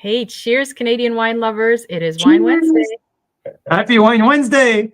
Hey, cheers, Canadian wine lovers. It is Wine Wednesday. Cheers. Happy Wine Wednesday.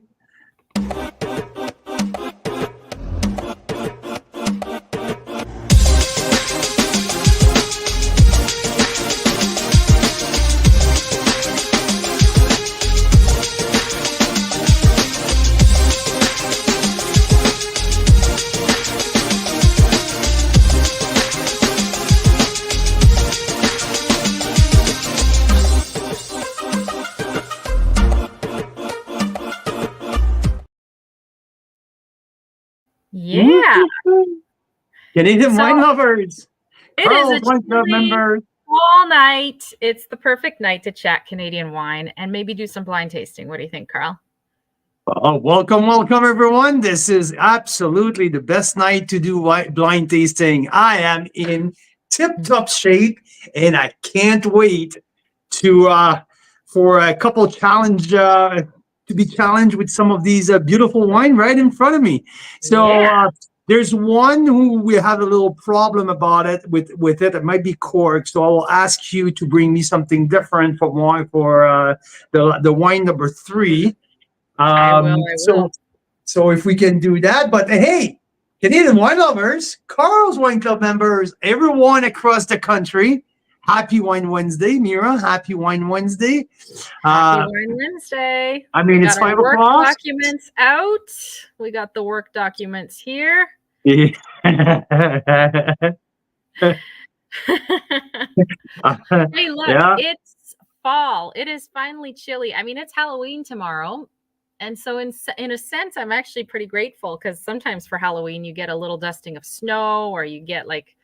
Yeah. Canadian wine lovers. It is a Carl's Wine Club chilly members. fall night. It's the perfect night to chat Canadian wine and maybe do some blind tasting. What do you think, Carl? Oh, welcome, everyone. This is absolutely the best night to do blind tasting. I am in tip-top shape, and I can't wait to for a couple challenge to be challenged with some of these beautiful wine right in front of me. So there's one who we have a little problem about it with it. It might be cork, so I will ask you to bring me something different for wine for the wine number 3. I will. So if we can do that, but hey, Canadian wine lovers, Carl's Wine Club members, everyone across the country, happy Wine Wednesday. Mira, happy Wine Wednesday. Happy Wine Wednesday. I mean, it's 5 o'clock. Documents out. We got the work documents here. Yeah. Hey, look, it's fall. It is finally chilly. I mean, it's Halloween tomorrow. And so in a sense, I'm actually pretty grateful because sometimes for Halloween, you get a little dusting of snow or you get like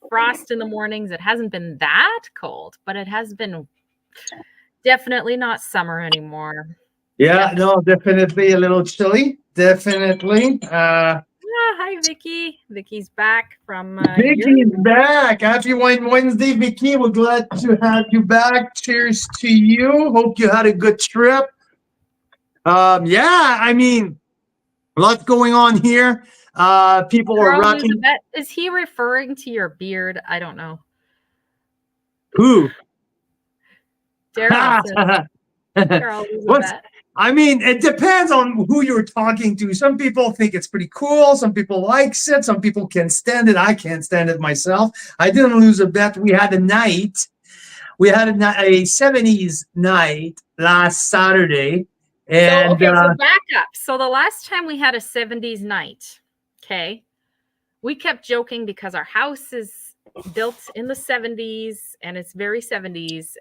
frost in the mornings. It hasn't been that cold, but it has been definitely not summer anymore. Yeah, no, definitely a little chilly. Definitely. Hi, Vicky. Vicky's back from Vicky's back. Happy Wine Wednesday, Vicky. We're glad to have you back. Cheers to you. Hope you had a good trip. I mean, lots going on here. People are rocking. Is he referring to your beard? I don't know. Who? Daryl. I mean, it depends on who you're talking to. Some people think it's pretty cool. Some people likes it. Some people can stand it. I can't stand it myself. I didn't lose a bet. We had a night. We had a 70s night last Saturday. And, so back up. So the last time we had a 70s night, okay, we kept joking because our house is built in the 70s and it's very 70s.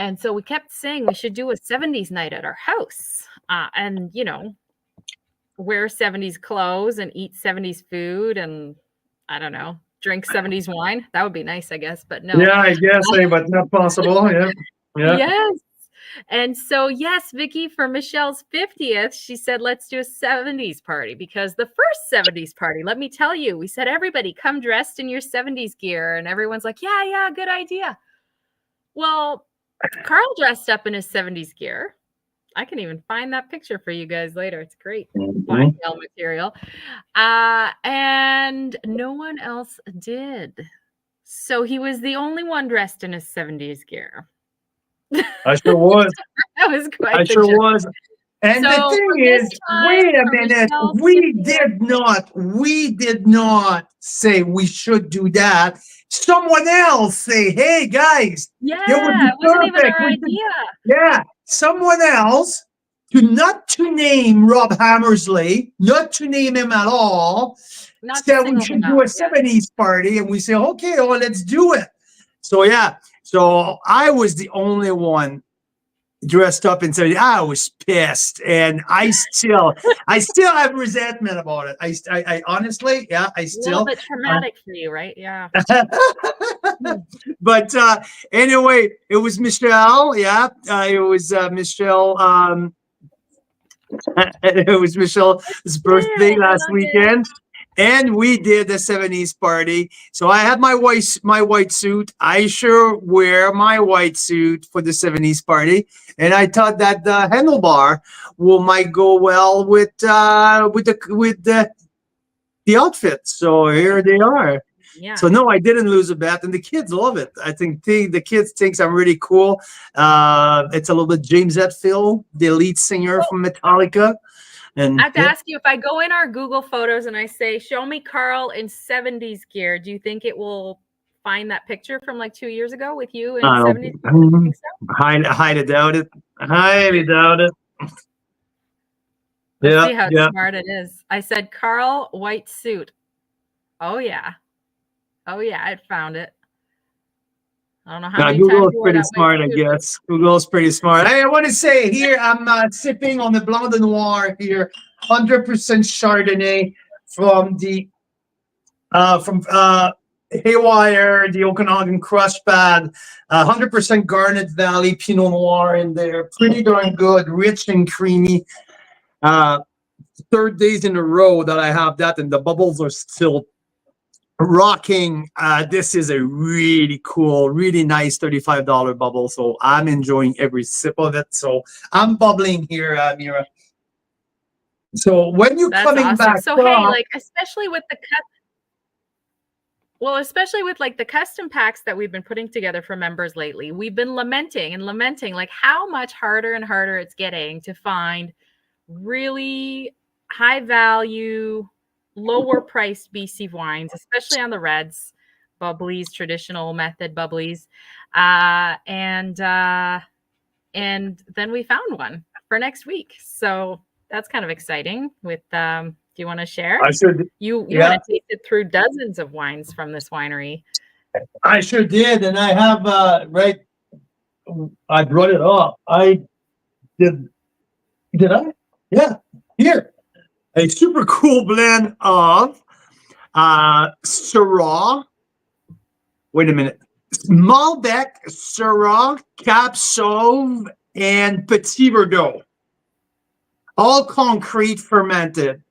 And so we kept saying we should do a 70s night at our house and, you know, wear 70s clothes and eat 70s food and I don't know, drink 70s wine. That would be nice, I guess, but no. Yeah, I guess, but not possible. Yeah. Yes. And so, yes, Vicky, for Michelle's 50th, she said, let's do a 70s party because the first 70s party, let me tell you, we said, everybody come dressed in your 70s gear. And everyone's like, yeah, good idea. Well, Carl dressed up in his 70s gear. I can even find that picture for you guys later. It's great. Fine material. And no one else did. So he was the only one dressed in his 70s gear. I sure was. That was quite. I sure was. And so the thing is, wait a minute. We did not say we should do that. Someone else say, "Hey guys, it wasn't even our idea." Yeah, someone else not to name Rob Hammersley, not to name him at all. Said we should do a 70s party, and we say, "Okay, let's do it." So So I was the only one dressed up in 70s. I was pissed, and I still have resentment about it. I honestly, I still. A little bit traumatic for you, right? Yeah. But anyway, it was Michelle. Yeah, it was Michelle. It was Michelle's birthday last weekend. And we did a 70s party. So I had my white suit. I sure wear my white suit for the 70s party. And I thought that the handlebar might go well with the outfit. So here they are. Yeah. So no, I didn't lose a bet, and the kids love it. I think the kids thinks I'm really cool. It's a little bit James Hetfield, the lead singer from Metallica. And I have to ask you, if I go in our Google Photos and I say, show me Carl in 70s gear, do you think it will find that picture from like 2 years ago with you in I 70s? don't Think so? highly doubt it. Highly doubt it. Let's Yeah, see how yeah. smart it is. I said, Carl, white suit. Oh, yeah. Oh, yeah, I found it. I don't know how many Google times is you wore pretty that white smart, I suit. guess. Google is pretty smart. Hey, I want to say here, I'm sipping on the Blanc de Noir here, 100% Chardonnay from the Haywire, the Okanagan Crush Pad, 100% Garnet Valley Pinot Noir in there. Pretty darn good, rich and creamy. Third days in a row that I have that, and the bubbles are still rocking. This is a really cool, really nice $35 bubble. So I'm enjoying every sip of it. So I'm bubbling here, Mira. So when you're That's coming awesome. back So, from, hey, like, especially with the custom packs that we've been putting together for members lately, we've been lamenting like how much harder and harder it's getting to find really high value, lower priced BC wines, especially on the reds, bubblies, traditional method bubblies. And then we found one for next week. So that's kind of exciting. With do you want to share? I should, You yeah, want to taste it through dozens of wines from this winery. I sure did. And I have, right, I brought it up. I did I? Yeah, here. A super cool blend of Syrah. Wait a minute. Malbec, Syrah, Cap Sauv, and Petit Verdot. All concrete fermented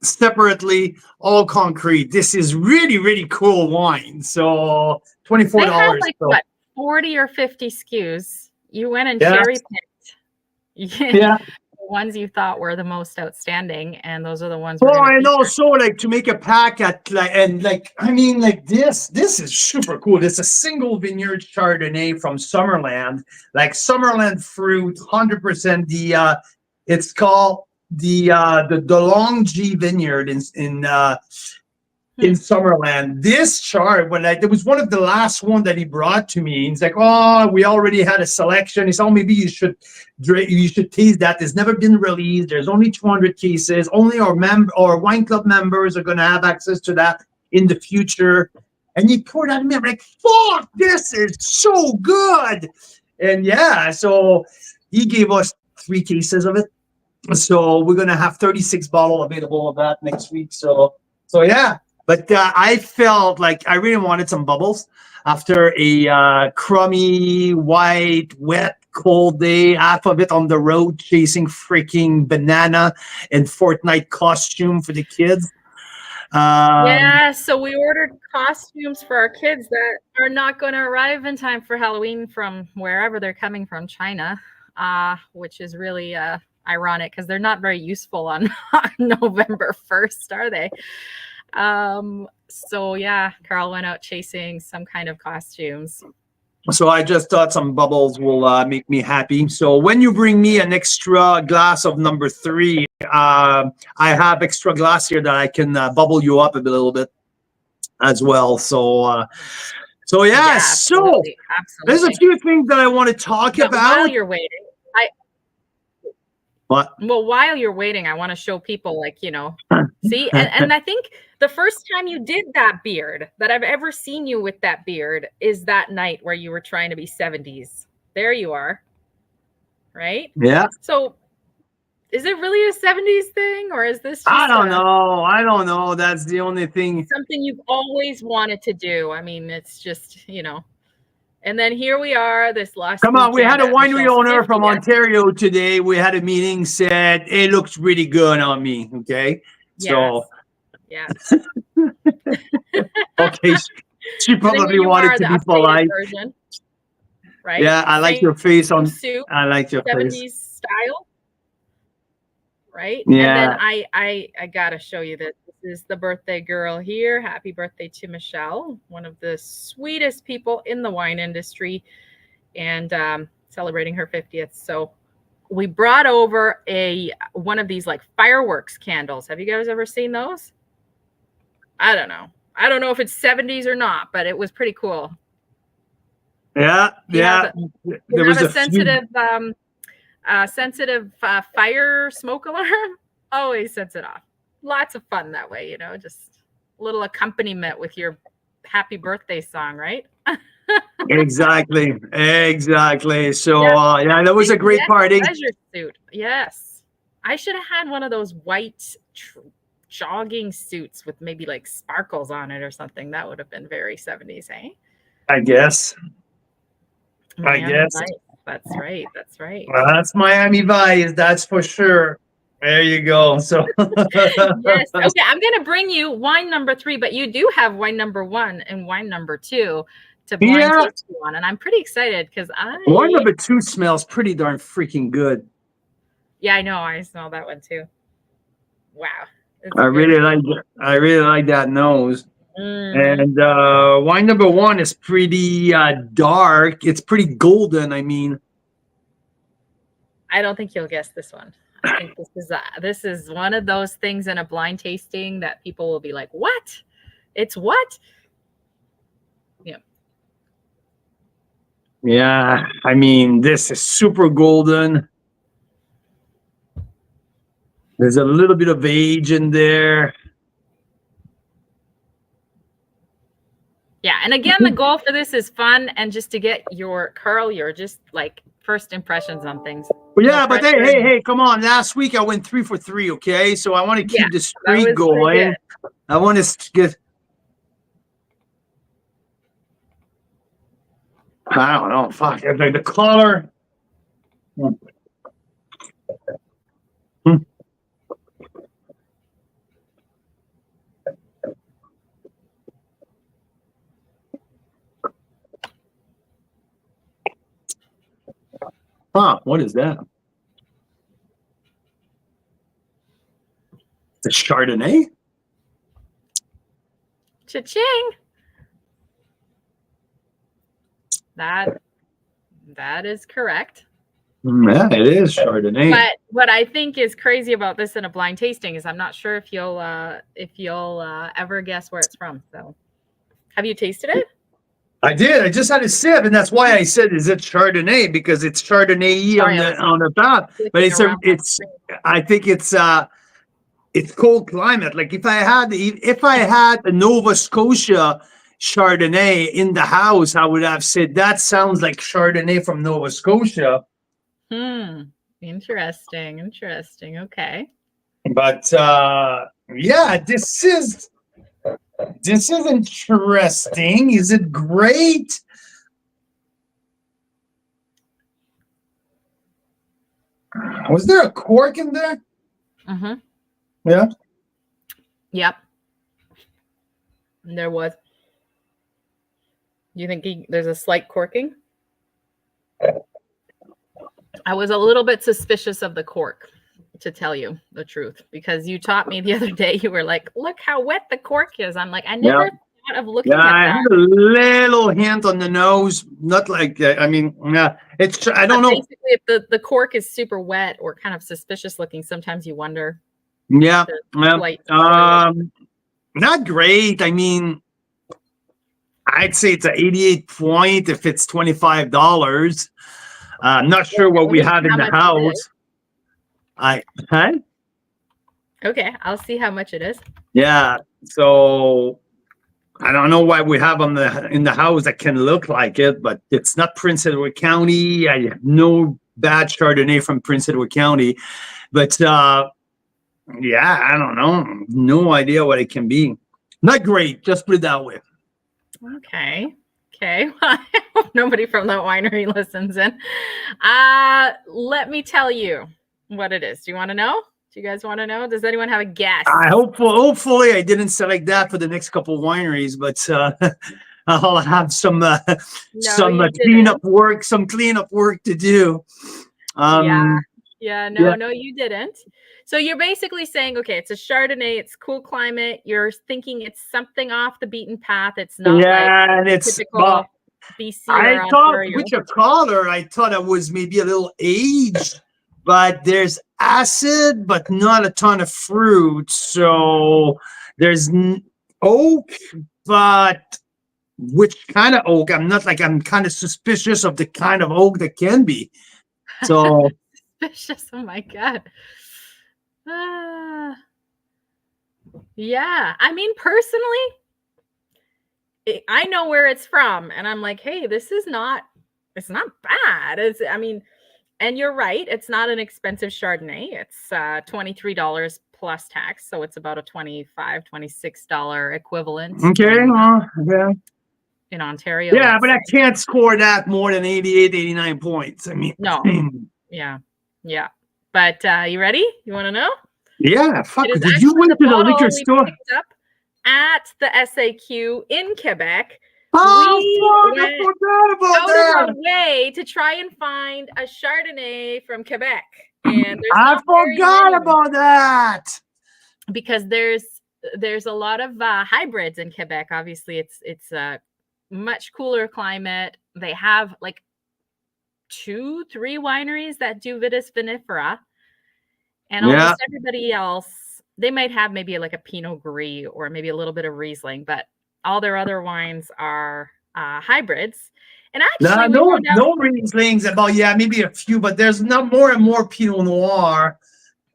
separately, all concrete. This is really, really cool wine. So $24. They had like So, what, 40 or 50 SKUs. You went and yeah, cherry picked yeah. the ones you thought were the most outstanding, and those are the ones we're Well, going to and feature. also like to make a pack at like, and like, I mean, like this is super cool. It's a single vineyard Chardonnay from Summerland, like Summerland fruit, 100%. It's called the Long G Vineyard in Summerland. This chart, it was one of the last one that he brought to me. He's like, "Oh, we already had a selection." He said, "Oh, maybe you should taste that. It's never been released. There's only 200 cases. Only our wine club members are going to have access to that in the future." And he poured out me. I'm like, "Fuck, this is so good!" And yeah, so he gave us 3 cases of it. So we're gonna have 36 bottle available of that next week. So yeah. But I felt like I really wanted some bubbles after a crummy, white, wet, cold day. Half of it on the road chasing freaking banana and Fortnite costume for the kids. Yeah, so we ordered costumes for our kids that are not going to arrive in time for Halloween from wherever they're coming from, China, which is really ironic because they're not very useful on November 1st, are they? So yeah, Carl went out chasing some kind of costumes. So I just thought some bubbles will make me happy. So when you bring me an extra glass of number 3, I have extra glass here that I can bubble you up a little bit as well. So yeah. So Absolutely. there's a few things that I want to talk But about. while you're waiting, What? Well, while you're waiting, I want to show people, like, see, and I think the first time you did that beard that I've ever seen you with that beard is that night where you were trying to be 70s. There you are. Right? Yeah. So is it really a 70s thing, or is this just I don't know. That's the only thing. something you've always wanted to do? I mean, it's just, And then here we are this last Come on, we had weekend a at winery Michelle's owner from 50th. Ontario today. We had a meeting, said it looks really good on me. Okay. So Yes. okay, she probably wanted to be polite. Version, right? Yeah, I like your face on. Suit, I like your 70s face. style, right? Yeah. And then I gotta show you this. This is the birthday girl here. Happy birthday to Michelle, one of the sweetest people in the wine industry, and celebrating her 50th. So we brought over one of these like fireworks candles. Have you guys ever seen those? I don't know. I don't know if it's 70s or not, but it was pretty cool. Yeah, yeah. There was a sensitive fire smoke alarm. Always sets it off. Lots of fun that way, you know, just a little accompaniment with your happy birthday song, right? Exactly. So yeah, that was a great party. Pleasure suit. Yes. I should have had one of those white jogging suits with maybe like sparkles on it or something. That would have been very 70s, eh? I guess. Miami Vice. That's right. That's right. Well, that's Miami Vice, that's for sure. There you go. So yes. Okay, I'm gonna bring you wine number 3, but you do have wine number 1 and wine number 2 to blind taste you on, and I'm pretty excited because wine number 2 smells pretty darn freaking good. Yeah, I know. I smell that one too. Wow. I really like that nose. And wine number 1 is pretty dark. It's pretty golden. I mean, I don't think you'll guess this one. I think this is one of those things in a blind tasting that people will be like, "What? It's what?" Yeah. Yeah, I mean, this is super golden. There's a little bit of age in there. Yeah, and again, the goal for this is fun and just to get your just like first impressions on things. Well, yeah, but hey, come on. Last week I went 3 for 3, okay? So I want to keep the streak going. I want to get... I don't know. Fuck. The color... Huh, what is that? The Chardonnay? Cha-ching! That is correct. Yeah, it is Chardonnay. But what I think is crazy about this in a blind tasting is I'm not sure if you'll ever guess where it's from. So, have you tasted it? I did. I just had a sip, and that's why I said, "Is it Chardonnay?" Because it's Chardonnay on the top. But I think it's cold climate. Like if I had a Nova Scotia Chardonnay in the house, I would have said that sounds like Chardonnay from Nova Scotia. Interesting. Okay. But yeah, this is interesting. Is it great? Was there a cork in there? Mm-hmm. Yeah. Yep. There was. Do you think there's a slight corking? I was a little bit suspicious of the cork, to tell you the truth, because you taught me the other day. You were like, "Look how wet the cork is." I'm like, I never thought of looking at that. I had a little hint on the nose, not like I mean, yeah. It's I don't know. Basically, if the cork is super wet or kind of suspicious looking, sometimes you wonder. Yeah, not great. I mean, I'd say it's an 88 point if it's $25. I'm not sure what we have in the house. Okay, I'll see how much it is. Yeah, so I don't know why we have them in the house that can look like it, but it's not Prince Edward County. I have no bad Chardonnay from Prince Edward County, but yeah, I don't know. No idea what it can be. Not great. Just put it that way. Okay. Well, I hope nobody from that winery listens in. Let me tell you what it is. Do you want to know? Do you guys want to know? Does anyone have a guess? Hopefully I didn't select that for the next couple of wineries, but I'll have some cleanup work to do. No, you didn't. So you're basically saying, okay, it's a Chardonnay, it's cool climate. You're thinking it's something off the beaten path. It's not like Yeah, and it's but typical BC I or thought Ontario. with your color, I thought it was maybe a little aged, but there's acid, but not a ton of fruit. So there's oak, but which kind of oak? I'm kind of suspicious of the kind of oak that can be. So Suspicious. Oh my God. Ah, yeah. I mean, personally, I know where it's from, and I'm like, hey, this is not, it's not bad. I mean, and you're right, it's not an expensive Chardonnay. It's $23 plus tax, so it's about a $26 equivalent okay, yeah. in Ontario, Yeah, but let's I say. can't score that more than 88, 89 points. I mean, No, yeah, yeah. But you ready? You want to know? yeah, fuck. It is Did you actually went the to the liquor bottle we store? picked up at the SAQ in Quebec. We Oh, fuck, I went forgot about out of our that. way to try and find a Chardonnay from Quebec, and there's I not very forgot many about that. because there's a lot of hybrids in Quebec. Obviously, it's a much cooler climate. They have like 2-3 wineries that do vitis vinifera, and Yeah. almost everybody else, they might have maybe like a Pinot Gris or maybe a little bit of Riesling, but all their other wines are hybrids. And No, actually, we no, found out no Rieslings about, yeah, maybe a few, but there's not more and more Pinot Noir.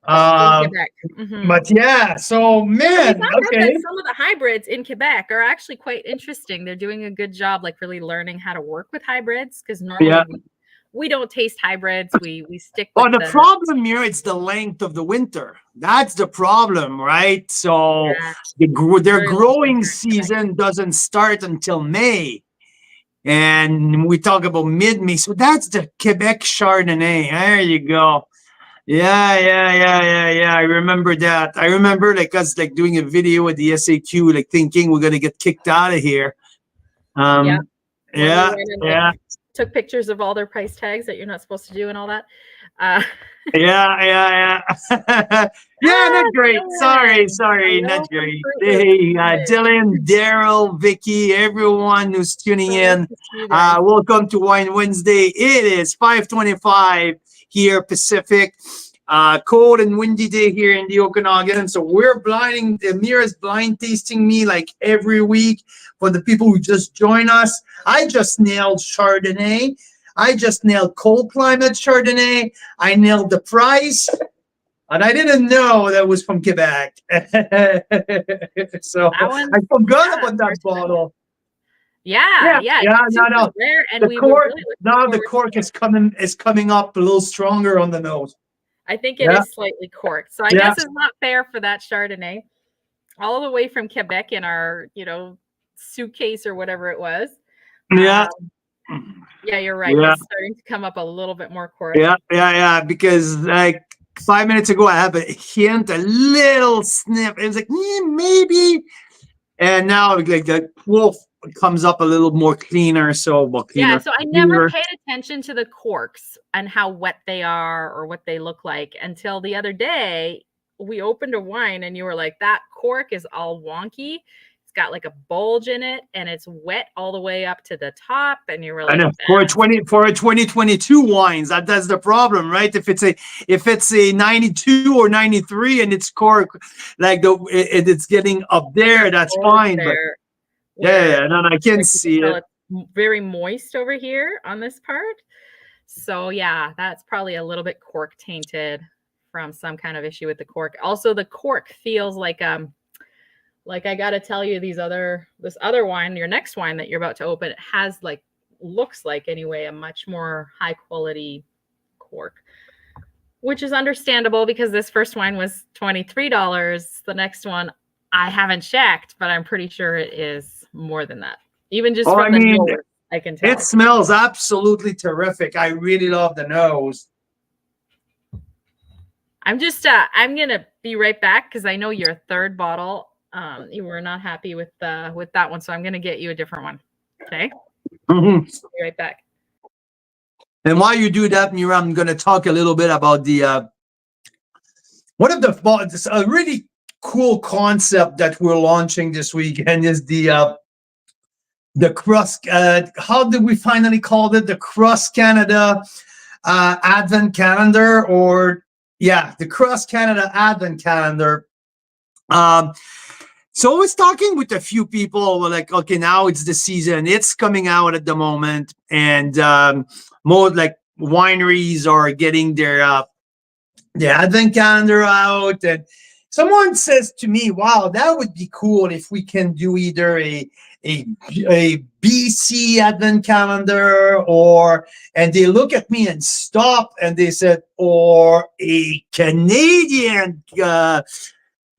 in Uh, Quebec. Mhm. but yeah, so So we man, found out okay. that some of the hybrids in Quebec are actually quite interesting. They're doing a good job, like really learning how to work with hybrids, because normally Yeah. we don't taste hybrids. We stick with Well, the the problem here it's the length of the winter. That's the problem, right? So yeah, their very long growing winter in Quebec. season doesn't start until May. And we talk about mid-May. So that's the Quebec Chardonnay. There you go. Yeah. I remember that. I remember like us like doing a video at the SAQ, like thinking we're gonna get kicked out of here. Yeah, when we Yeah, went and yeah, like took pictures of all their price tags that you're not supposed to do and all that. Uh, yeah. Yeah, not great. Sorry, I not know from great. Fruit Loop. Hey, Dylan, Daryl, Vicky, everyone who's tuning So nice in. to see you guys. Welcome to Wine Wednesday. It is 5:25 here Pacific. Cold and windy day here in the Okanagan. So we're blinding, Mira's blind tasting me like every week. For the people who just join us, I just nailed Chardonnay. I just nailed cold climate Chardonnay. I nailed the price. And I didn't know that was from Quebec. So That one, I forgot yeah, about that unfortunately. bottle. Yeah, yeah, Yeah, it's super no. rare, and The we were cork, really looking now the forward to cork it. is coming up a little stronger on the nose. I think it Yeah, is slightly corked, so I yeah, guess it's not fair for that Chardonnay all the way from Quebec in our, suitcase or whatever it was. yeah, Um, yeah, you're right. yeah, It's starting to come up a little bit more corked. yeah. Because like 5 minutes ago, I have a hint, a little sniff. It was like, maybe. And now like the wolf comes up a little more cleaner. So, well, Yeah, cleaner, so I never clearer. paid attention to the corks and how wet they are or what they look like until the other day. We opened a wine and you were like, that cork is all wonky. It's got like a bulge in it and it's wet all the way up to the top. And you were I like, know for a 2022 wines, that's the problem, right? If it's a 92 or 93 and it's cork, like it's getting up there, that's bulge fine. But there where yeah, no, I can like you can see tell it. it's very moist over here on this part. So yeah, that's probably a little bit cork tainted from some kind of issue with the cork. Also, the cork feels like I got to tell you this other wine, your next wine that you're about to open, it has looks like anyway a much more high quality cork, which is understandable because this first wine was $23. The next one I haven't checked, but I'm pretty sure it is more than that. Even just Oh, I from the mean, nose, I can it tell. smells absolutely terrific. I really love the nose. I'm gonna be right back because I know your third bottle. You were not happy with that one, so I'm gonna get you a different one. Okay, Mhm. be right back. And while you do that, Mira, I'm going to talk a little bit about one of the a really cool concept that we're launching this weekend is the cross. How did we finally call it? The Cross Canada Advent Calendar, or yeah, the Cross Canada Advent Calendar. Um, so I was talking with a few people. We're like, okay, now it's the season. It's coming out at the moment, and more like wineries are getting their the advent calendar out, and someone says to me, wow, that would be cool if we can do either a, a BC advent calendar, or, and they look at me and stop and they said, or a Canadian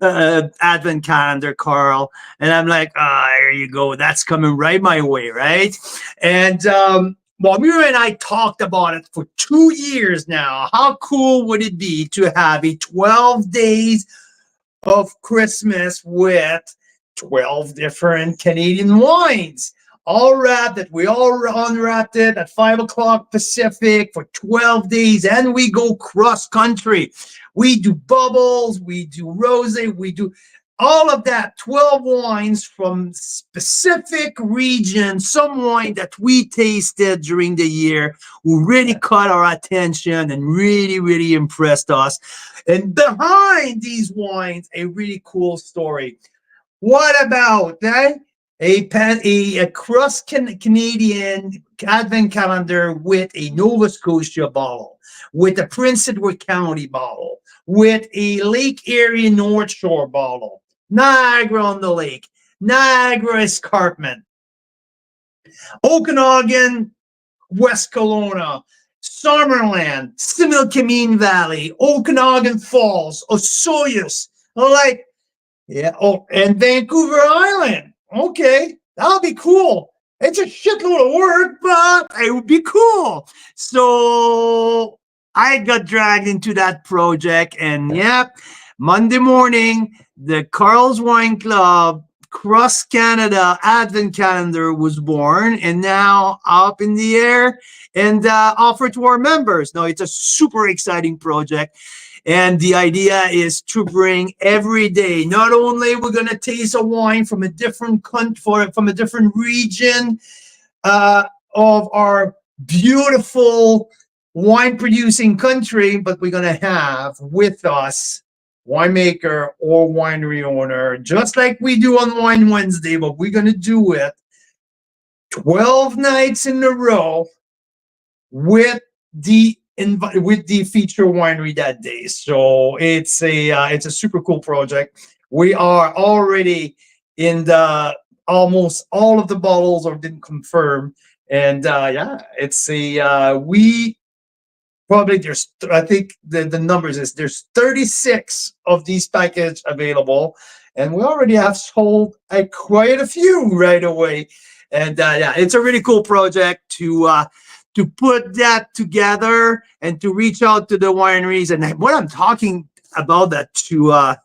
advent calendar, Carl. And I'm like, ah, there you go, that's coming right my way, right? And well, Mira and I talked about it for 2 years now. How cool would it be to have a 12 days of Christmas with 12 different Canadian wines, all wrapped, that we all unwrapped it at 5 o'clock Pacific for 12 days, and we go cross country. We do bubbles, we do rosé, we do all of that, 12 wines from specific regions, some wine that we tasted during the year who really caught our attention and really, really impressed us. And behind these wines, a really cool story. What about that? A cross Canadian advent calendar with a Nova Scotia bottle, with a Prince Edward County bottle, with a Lake Erie North Shore bottle, Niagara on the Lake, Niagara Escarpment, Okanagan, West Kelowna, Summerland, Similkameen Valley, Okanagan Falls, Osoyoos, like, yeah. Oh, and Vancouver Island. Okay, that'll be cool. It's a shitload of work, but it would be cool. So I got dragged into that project, and yeah, Monday morning, the Carl's Wine Club Cross Canada Advent Calendar was born, and now up in the air and offered to our members. Now it's a super exciting project. And the idea is to bring every day, not only we're going to taste a wine from a different country, from a different region of our beautiful wine producing country, but we're going to have with us winemaker or winery owner, just like we do on Wine Wednesday, but we're going to do it 12 nights in a row with the feature winery that day. So it's a super cool project. We are already in the almost all of the bottles are didn't confirm, and yeah, it's a we probably there's I think the numbers is there's 36 of these packages available, and we already have sold quite a few right away. And yeah, it's a really cool project to put that together and to reach out to the wineries. And what I'm talking about that to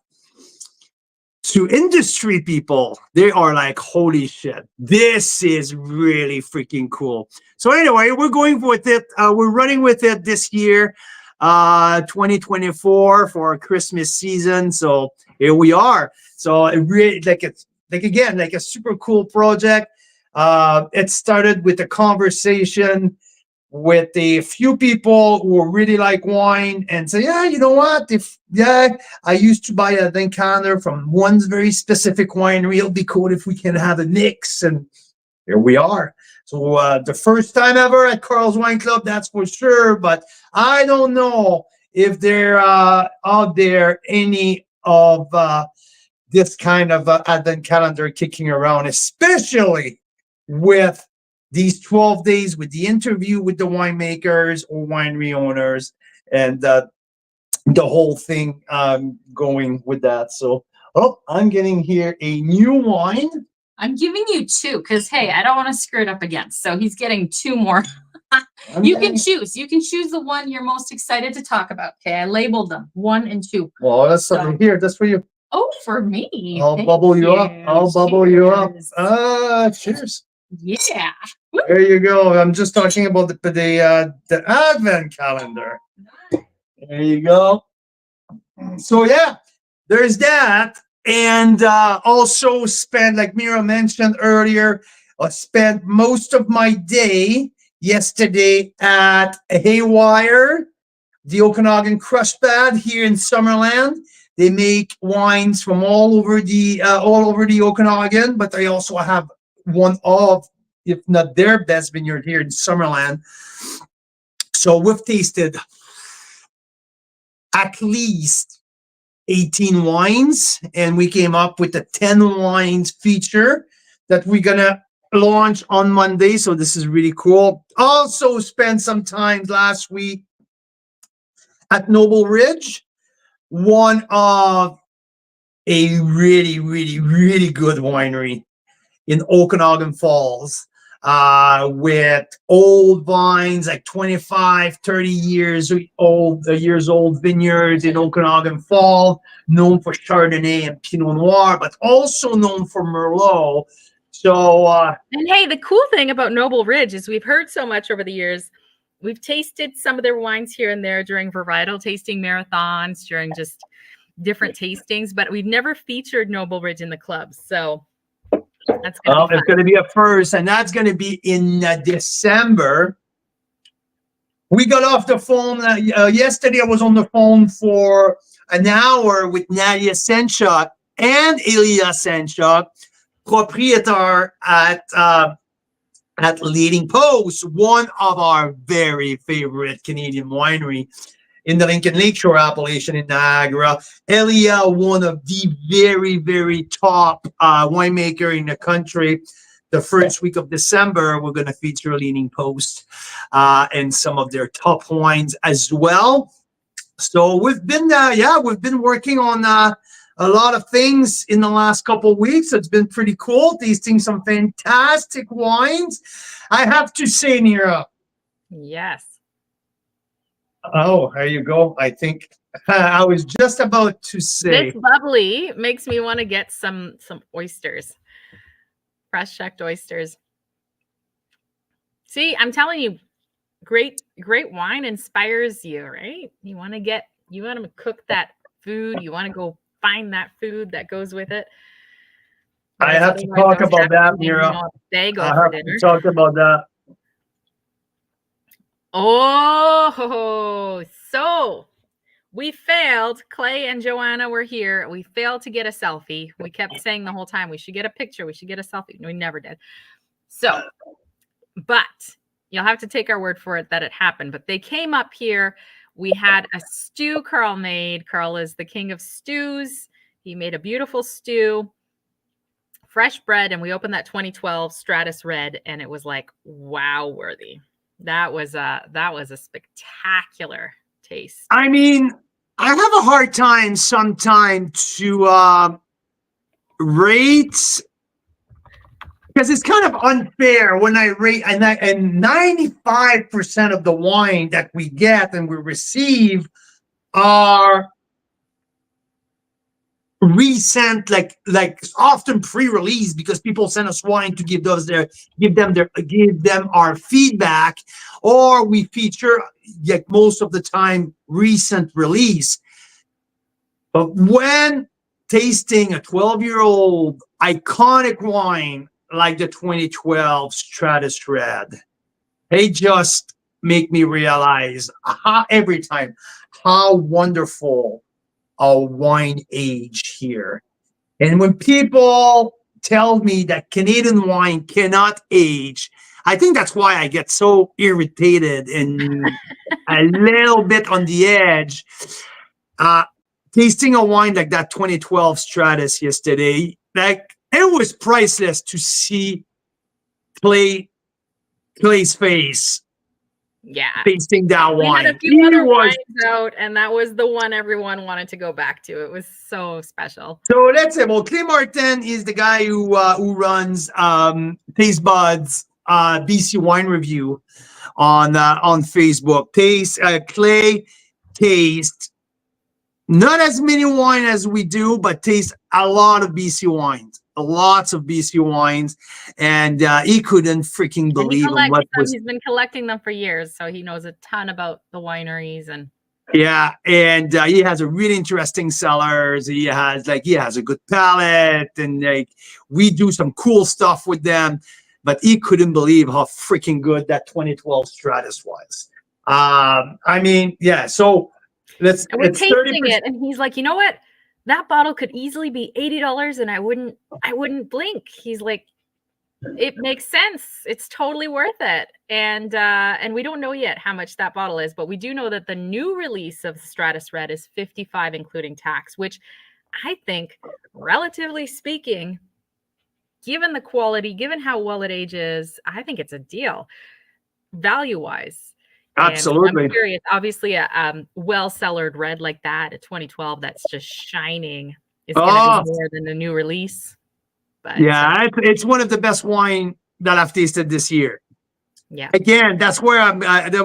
industry people, they are like, holy shit, this is really freaking cool. So anyway, we're going with it. We're running with it this year, 2024 for our Christmas season. So here we are. So it really it's again, like a super cool project. It started with a conversation with a few people who really like wine and say, yeah, you know what? I used to buy a calendar from one very specific winery. It'll be cool if we can have a mix. And here we are. So the first time ever at Carl's Wine Club, that's for sure. But I don't know if there are out there any of this kind of advent calendar kicking around, especially with these 12 days with the interview with the winemakers or winery owners, and the whole thing going with that. So, oh, I'm getting here a new wine. I'm giving you two because, hey, I don't want to screw it up again. So he's getting two more. You can choose. You can choose the one you're most excited to talk about. Okay, I labeled them 1 and 2. Well, that's here. That's for you. Oh, for me. I'll bubble you up. I'll bubble you up. Cheers. Yeah. There you go. I'm just talking about the advent calendar. There you go. So yeah, there's that. And also spent, like Mira mentioned earlier, I spent most of my day yesterday at Haywire, the Okanagan Crush Pad here in Summerland. They make wines from all over the Okanagan, but they also have one of, if not their best vineyard here in Summerland. So we've tasted at least 18 wines, and we came up with a 10 wines feature that we're gonna launch on Monday. So this is really cool. Also spent some time last week at Noble Ridge, one of a really, really, really good winery in Okanagan Falls, with old vines, like 25, 30 years old vineyards in Okanagan Falls, known for Chardonnay and Pinot Noir, but also known for Merlot. So, And hey, the cool thing about Noble Ridge is we've heard so much over the years. We've tasted some of their wines here and there during varietal tasting marathons, during just different tastings, but we've never featured Noble Ridge in the club. So that's going to be fun. it's going to be a first, and that's going to be in December. We got off the phone yesterday. I was on the phone for an hour with Nadia Senchuk and Ilya Senchuk, proprietor at Leading Post, one of our very favorite Canadian winery in the Lincoln Lakeshore appellation in Niagara. Elia, one of the very, very top winemaker in the country. The first week of December, we're going to feature Leading Post and some of their top wines as well. So we've been working on a lot of things in the last couple of weeks. It's been pretty cool, tasting some fantastic wines. I have to say, Mira. Yes. Oh, there you go. I think I was just about to say. This bubbly makes me want to get some oysters, fresh checked oysters. See, I'm telling you, great wine inspires you, right? You want to cook that food. You want to go find that food that goes with it. I have to talk about that, Mira. They go I for have dinner. to talk about that. Oh, so we failed. Clay and Joanna were here. We failed to get a selfie. We kept saying the whole time, we should get a picture. We should get a selfie. We never did. So, but you'll have to take our word for it that it happened. But they came up here. We had a stew Carl made. Carl is the king of stews. He made a beautiful stew, fresh bread, and we opened that 2012 Stratus Red, and it was like wow worthy. That was a spectacular taste. I mean, I have a hard time sometimes to rate, because it's kind of unfair when I rate, and 95% of the wine that we get and we receive are recent, like often pre-released, because people send us wine to give them our feedback, or we feature, like most of the time, recent release. But when tasting a 12-year-old iconic wine like the 2012 Stratus Red, they just make me realize every time how wonderful a wine age here. And when people tell me that Canadian wine cannot age, I think that's why I get so irritated and a little bit on the edge. Tasting a wine like that 2012 Stratus yesterday, like, it was priceless to see Clay's face. Yeah, tasting that we wine. had a few other wines out, and that was the one everyone wanted to go back to. It was so special. So let's say, well, Clay Martin is the guy who runs Taste Buds BC Wine Review on Facebook. Clay tastes not as many wine as we do, but tastes a lot of BC wines. Lots of BC wines, and he couldn't freaking believe what was. He's been collecting them for years, so he knows a ton about the wineries. And Yeah, and he has a really interesting cellars. He has a good palate, and like we do some cool stuff with them. But he couldn't believe how freaking good that 2012 Stratus was. I mean, yeah. So And we're it's tasting 30%. it, and he's like, you know what? That bottle could easily be $80, and I wouldn't blink. He's like, it makes sense. It's totally worth it. And we don't know yet how much that bottle is, but we do know that the new release of Stratus Red is $55 including tax, which I think, relatively speaking, given the quality, given how well it ages, I think it's a deal value-wise. And Absolutely. I'm curious, obviously a well-cellared red like that, a 2012 that's just shining is going to be more than the new release. But yeah, it's one of the best wine that I've tasted this year. yeah. Again, that's where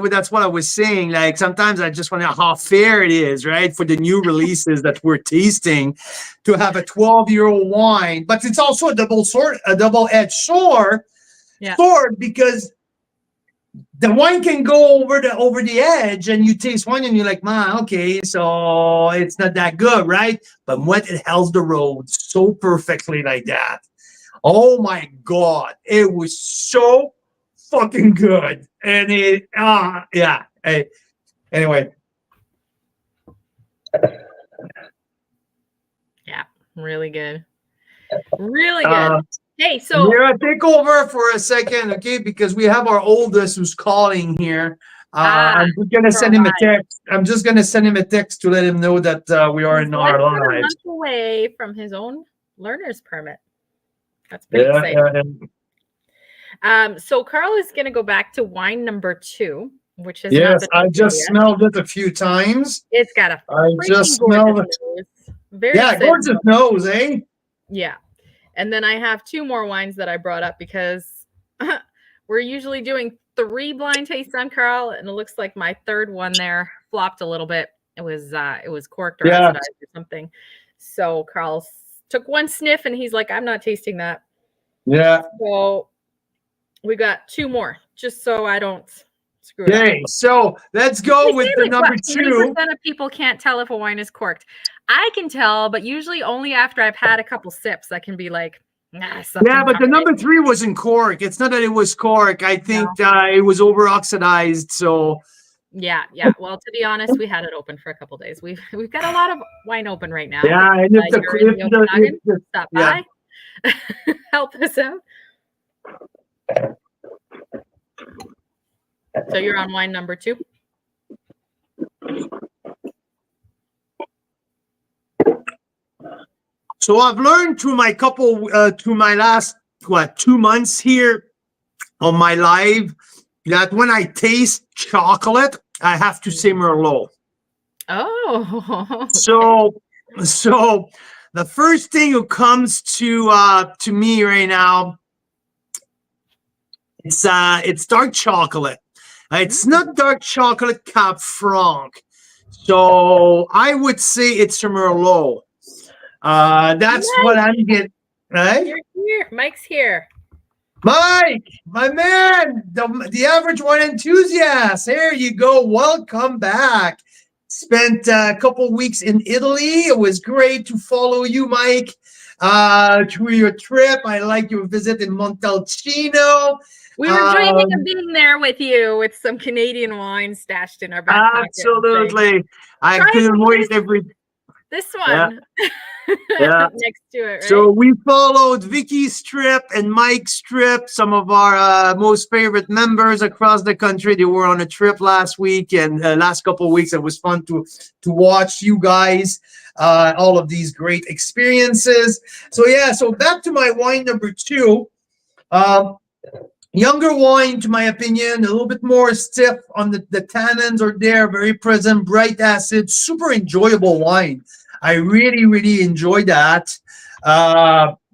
that's what I was saying. Like sometimes I just want to know how fair it is, right, for the new releases that we're tasting, to have a 12-year-old wine, but it's also a double-edged sword. Yeah. Because the wine can go over the edge, and you taste wine and you're like, man, okay, so it's not that good, right? But when it held the road so perfectly like that, oh my God, it was so fucking good. And yeah. Hey, anyway. Yeah, really good. Really good. Hey, so Mira, take over for a second, okay? Because we have our oldest who's calling here. I'm just gonna send him a text. I'm just gonna send him a text to let him know that we are in our lives. A month away from his own learner's permit. That's pretty exciting. So Carl is gonna go back to wine number 2, which is I just smelled it a few times. It's got a gorgeous nose, eh? Yeah. And then I have 2 more wines that I brought up because we're usually doing 3 blind tastes on Carl, and it looks like my 3rd one there flopped a little bit. It was corked or acidized or something. So Carl took 1 sniff and he's like, I'm not tasting that. Yeah. So we got 2 more, just so I don't screw it up. Okay, so let's go with the number 2. 20% of people can't tell if a wine is corked. I can tell, but usually only after I've had a couple sips, I can be like, nah. Yeah, but the number 3 wasn't cork. It's not that it was cork. I think it was over oxidized. So yeah. Well, to be honest, we had it open for a couple days. We've got a lot of wine open right now. Yeah, and stop by, help us out. So you're on wine number 2. So I've learned through my last 2 months here on my live that when I taste chocolate, I have to say Merlot. Oh. So the first thing who comes to me right now, it's dark chocolate. It's not dark chocolate Cap Franc. So I would say it's a Merlot. That's what I'm getting. Right? You're here. Mike's here. Mike, my man, the average wine enthusiast. There you go. Welcome back. Spent a couple weeks in Italy. It was great to follow you, Mike, through your trip. I like your visit in Montalcino. We were dreaming of being there with you with some Canadian wine stashed in our back pocket. Absolutely. I couldn't wait this one. Yeah. Next to it, right? So we followed Vicky's trip and Mike's trip, some of our most favorite members across the country. They were on a trip last week and last couple of weeks. It was fun to watch you guys, all of these great experiences. So back to my wine number 2. Younger wine, to my opinion, a little bit more stiff on the tannins are there, very present, bright acid, super enjoyable wine. I really, really enjoy that.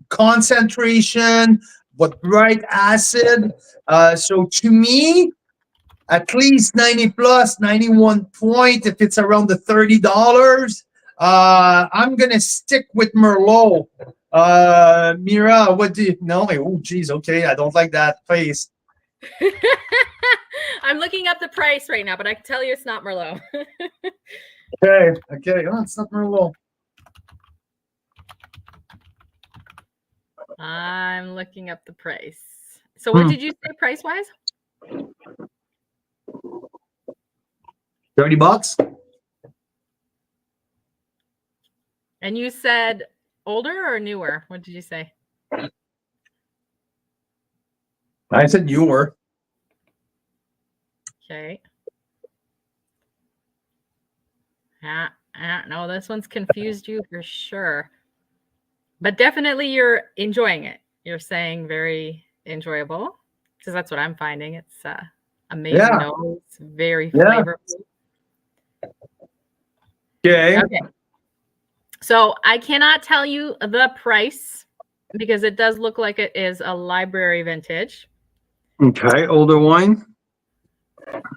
Concentration, but bright acid. So to me, at least 90 plus, 91 point. If it's around the $30, I'm going to stick with Merlot. Mira, what do you know? Oh, geez. Okay. I don't like that face. I'm I'm looking up the price right now, but I can tell you it's not Merlot. Okay. Oh, it's not Merlot. I'm looking up the price. So what did you say price wise? $30. And you said older or newer? What did you say? I said you were. Okay. No, this one's confused you for sure. But definitely you're enjoying it. You're saying very enjoyable. Because that's what I'm finding. It's amazing Yeah. nose, very Yeah. flavorful. Okay. Okay. So I cannot tell you the price because it does look like it is a library vintage. Okay. Older wine.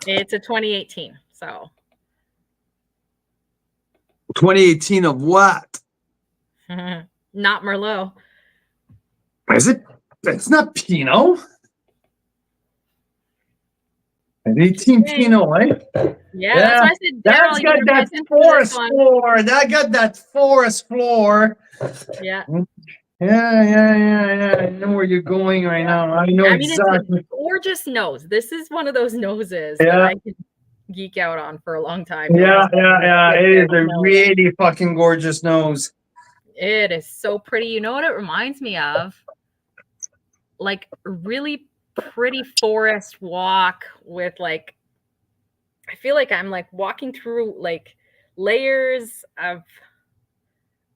It's a 2018. So 2018 of what? not Merlot. Is it? It's not Pinot. An 18 Pinot, eh? Yeah, that's why I said That's Daryl, you got better pay that attention to this forest one. floor. That got that forest floor. Yeah. Yeah. I know where you're going right now. I know I mean, exactly. it's a gorgeous nose. This is one of those noses that Yeah. I can geek out on for a long time. Yeah. It is a nose. really fucking gorgeous nose. It is so pretty. You know what it reminds me of? Like a really pretty forest walk with like, I feel like I'm like walking through like layers of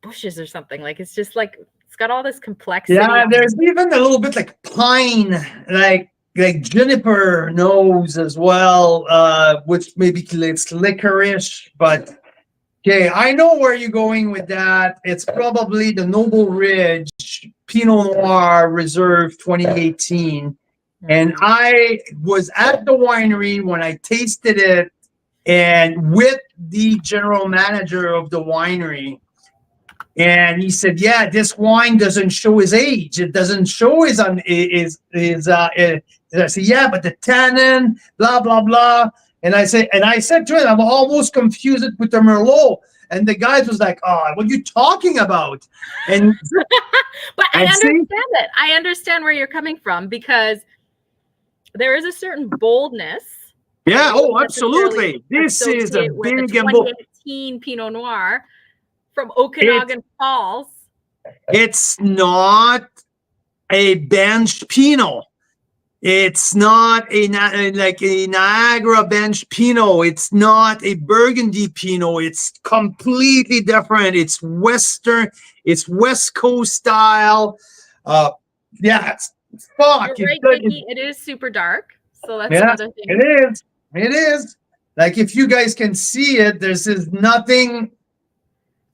bushes or something. Like it's just like it's got all this complexity. Yeah, there's even a little bit like pine, like juniper nose as well, which maybe it's licorice, but okay, I know where you're going with that. It's probably the Noble Ridge Pinot Noir Reserve 2018. And I was at the winery when I tasted it and with the general manager of the winery. And he said, "Yeah, this wine doesn't show his age. It doesn't show his I said, "Yeah, but the tannin, blah blah blah." And I said to him, "I'm almost confused with the Merlot." And the guy was like, "Oh, what are you talking about?" And but I understand it. I understand where you're coming from because there is a certain boldness. Yeah. Oh, absolutely. This is a big and bold 2018 Pinot Noir from Okanagan Falls. It's not a bench Pinot. It's not like a Niagara bench Pinot. It's not a Burgundy Pinot. It's completely different. It's Western. It's West Coast style. Yeah, fuck. You're right, Vicky. It is super dark. So that's another thing. It is. It is. Like if you guys can see it, this is nothing.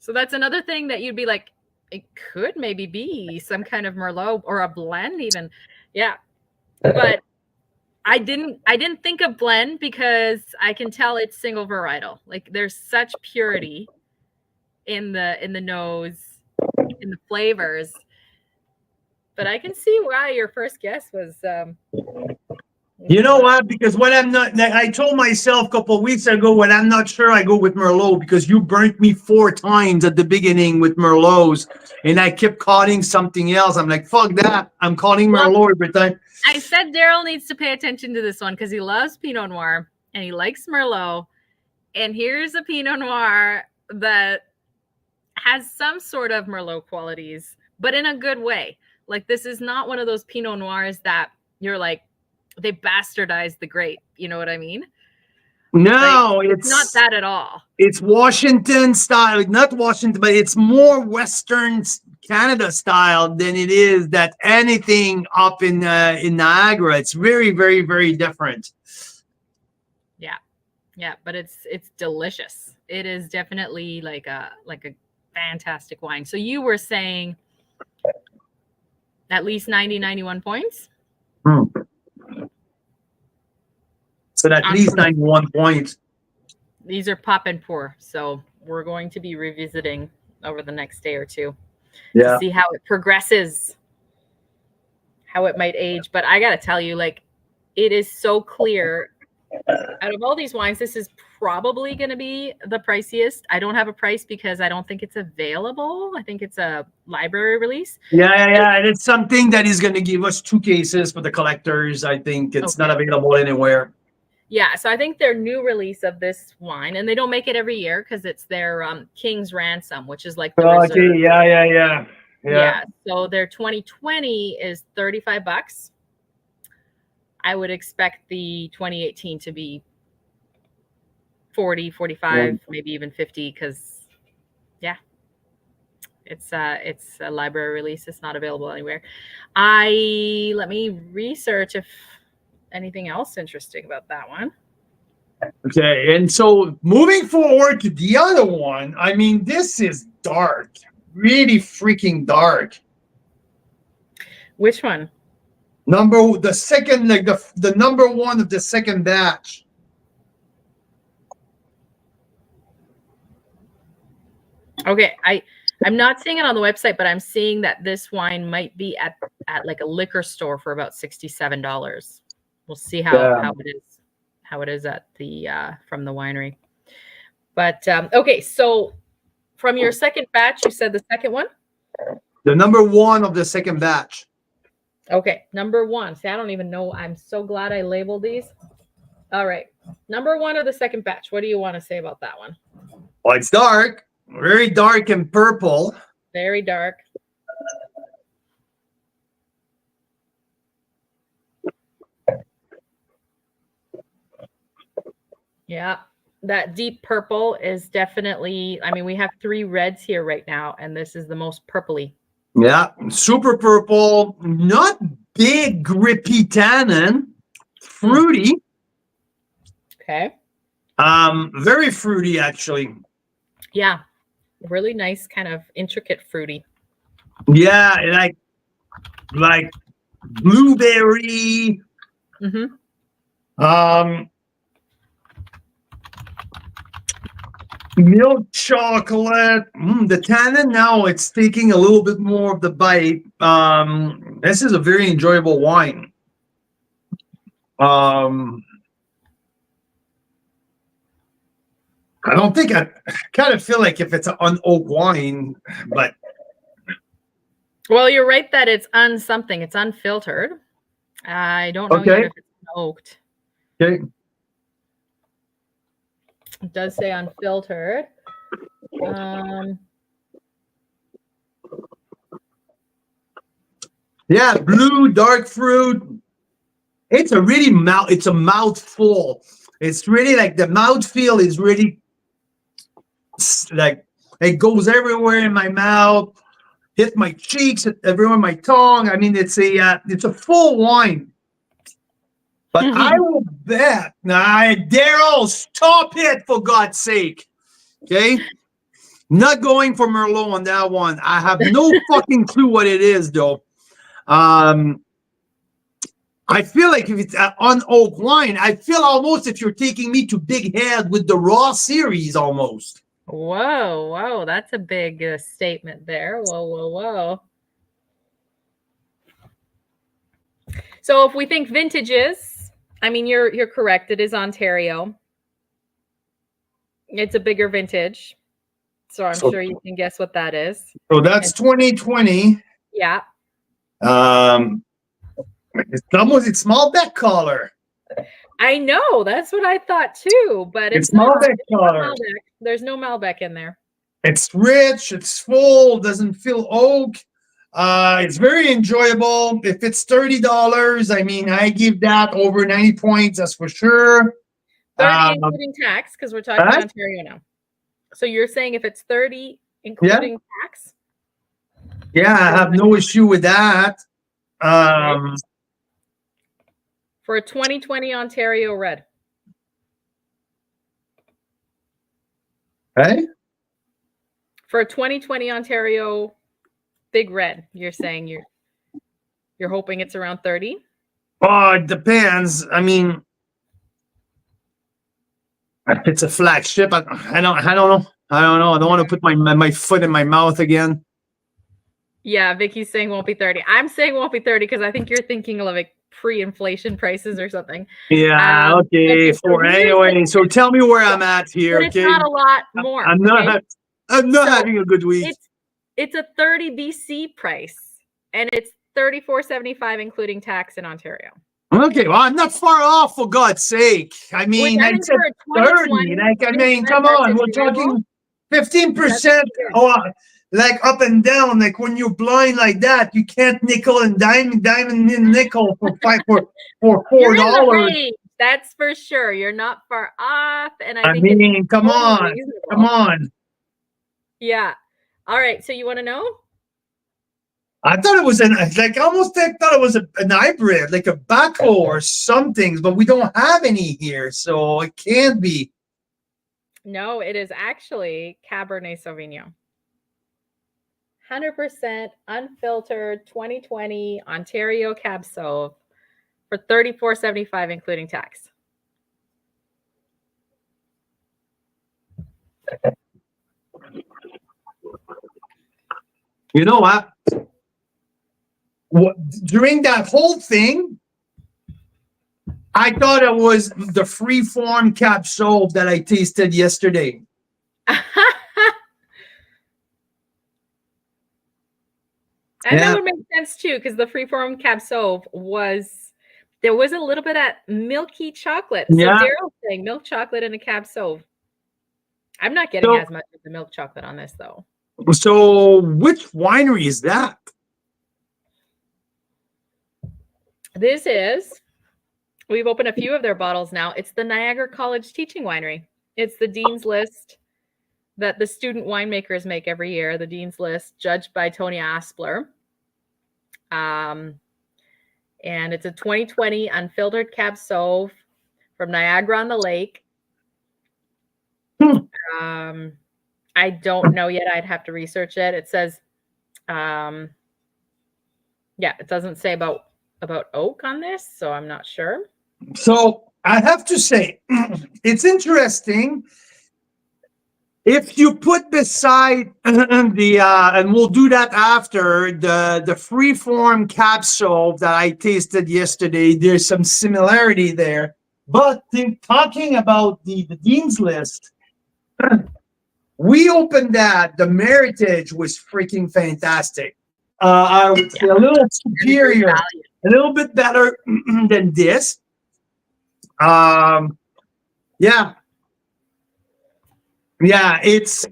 So that's another thing that you'd be like, it could maybe be some kind of Merlot or a blend even. Yeah. But I didn't think of blend because I can tell it's single varietal. Like there's such purity in the nose, in the flavors. But I can see why your first guess was you know what? Because when I'm not, I told myself a couple of weeks ago, when I'm not sure, I go with Merlot because you burnt me 4 times at the beginning with Merlots, and I kept calling something else. I'm like, fuck that. I'm calling Merlot every time. I said Daryl needs to pay attention to this one because he loves Pinot Noir and he likes Merlot. And here's a Pinot Noir that has some sort of Merlot qualities, but in a good way. Like this is not one of those Pinot Noirs that you're like, they bastardized the grape. You know what I mean? No, like, it's not that at all. It's Washington style, not Washington, but it's more Western Canada style than it is that anything up in Niagara. It's very, very, very different. Yeah, but it's delicious. It is definitely like a fantastic wine. So you were saying at least 90, 91 points? So at least 91 points. These are pop and pour. So we're going to be revisiting over the next day or two to see how it progresses, how it might age. But I got to tell you, like, it is so clear Out of all these wines, this is probably going to be the priciest. I don't have a price because I don't think it's available. I think it's a library release. Yeah. And it's something that is going to give us 2 cases for the collectors. I think it's not available anywhere. Yeah, so I think their new release of this wine, and they don't make it every year because it's their King's Ransom, which is like the reserve. Yeah. So their 2020 is $35. I would expect the 2018 to be 40, 45, maybe even 50, because it's a library release. It's not available anywhere. Let me research if anything else interesting about that one. Okay, and so moving forward to the other one, I mean, this is dark, really freaking dark. Which one? The second, like the number one of the second batch. Okay, I'm not seeing it on the website, but I'm seeing that this wine might be at like a liquor store for about $67. We'll see how it is at the from the winery. But okay, so from your second batch, you said the second one? The number one of the second batch. Okay, number one. See, I don't even know. I'm so glad I labeled these. All right, number one of the second batch. What do you want to say about that one? Well, it's dark, very dark and purple. Very dark. Yeah, that deep purple is definitely, I mean, we have 3 reds here right now, and this is the most purpley. Yeah, super purple, not big, grippy tannin, fruity. Okay. Very fruity, actually. Yeah, really nice, kind of intricate fruity. Yeah, like blueberry. Milk chocolate. The tannin now, it's taking a little bit more of the bite. This is a very enjoyable wine. I don't think I kind of feel like if it's an oak wine, but well, you're right that it's something. It's unfiltered. I don't know yet if it's oaked. Okay. It does say unfiltered. Yeah, blue, dark fruit. It's a really it's a mouthful. It's really like the mouthfeel is really like it goes everywhere in my mouth, hit my cheeks, everywhere in my tongue. I mean, it's a full wine. But I will bet, Daryl, stop it for God's sake. Okay? Not going for Merlot on that one. I have no fucking clue what it is, though. I feel like if it's on oak wine, I feel almost if you're taking me to Big Head with the Raw series almost. Whoa, that's a big statement there. Whoa. So if we think vintages, I mean, you're correct. It is Ontario. It's a bigger vintage. So I'm sure you can guess what that is. So that's 2020. Yeah. It's Malbec color. I know. That's what I thought too. But it's Malbec color. There's no Malbec in there. It's rich. It's full. Doesn't feel oak. It's very enjoyable. If it's $30, I mean, I give that over 90 points. That's for sure. 30 including tax, because we're talking Ontario now. So you're saying if it's 30 including tax? Yeah, I have no issue with that. For a 2020 Ontario red. Okay. For a 2020 Ontario big red, you're saying you're hoping it's around 30? Oh, it depends. I mean, it's a flagship. I don't know. I don't want to put my foot in my mouth again. Yeah, Vicky's saying won't be 30. I'm saying won't be 30 because I think you're thinking of pre-inflation prices or something. Yeah. But Okay. so here's Anyway, so tell me where I'm at here. but it's Okay. not a lot more. I'm not. Okay? I'm not So having a good week. It's a 30 BC price, and it's $34.75 including tax in Ontario. Okay, well, I'm not far off, for God's sake. I Which mean, I I think said for a 30. 2020 Like, I mean, vintage come on, we're vegetable, talking that's 15%. good. Oh, like up and down. Like when you're blind like that, you can't nickel and diamond in nickel for You're in the $4. range, that's for sure. You're not far off, and I I think it's mean, come totally on, reasonable. come on. Yeah. All right. So you want to know? I thought it was I thought it was an hybrid, like a backhoe or something, but we don't have any here, so it can't be. No, it is actually Cabernet Sauvignon. 100% unfiltered 2020 Ontario Cab Sauv for $34.75 including tax. You know what? During that whole thing, I thought it was the free-form Cab Sauv that I tasted yesterday. And that would make sense too, because the freeform Cab Sauv there was a little bit of milky chocolate. So Daryl's saying milk chocolate in a Cab Sauv. I'm not getting as much of the milk chocolate on this though. So which winery is that? We've opened a few of their bottles now. It's the Niagara College Teaching Winery. It's the Dean's List that the student winemakers make every year, the Dean's List, judged by Tony Aspler. And it's a 2020 unfiltered Cab Sauv from Niagara on the Lake. I don't know yet. I'd have to research it. It says, it doesn't say about oak on this, so I'm not sure. So I have to say, it's interesting. If you put beside and we'll do that after the freeform Cab Sauv that I tasted yesterday, there's some similarity there. But talking about the Dean's List, we opened that. The Meritage was freaking fantastic. I would say a little superior, a little bit better than this. Yeah, it's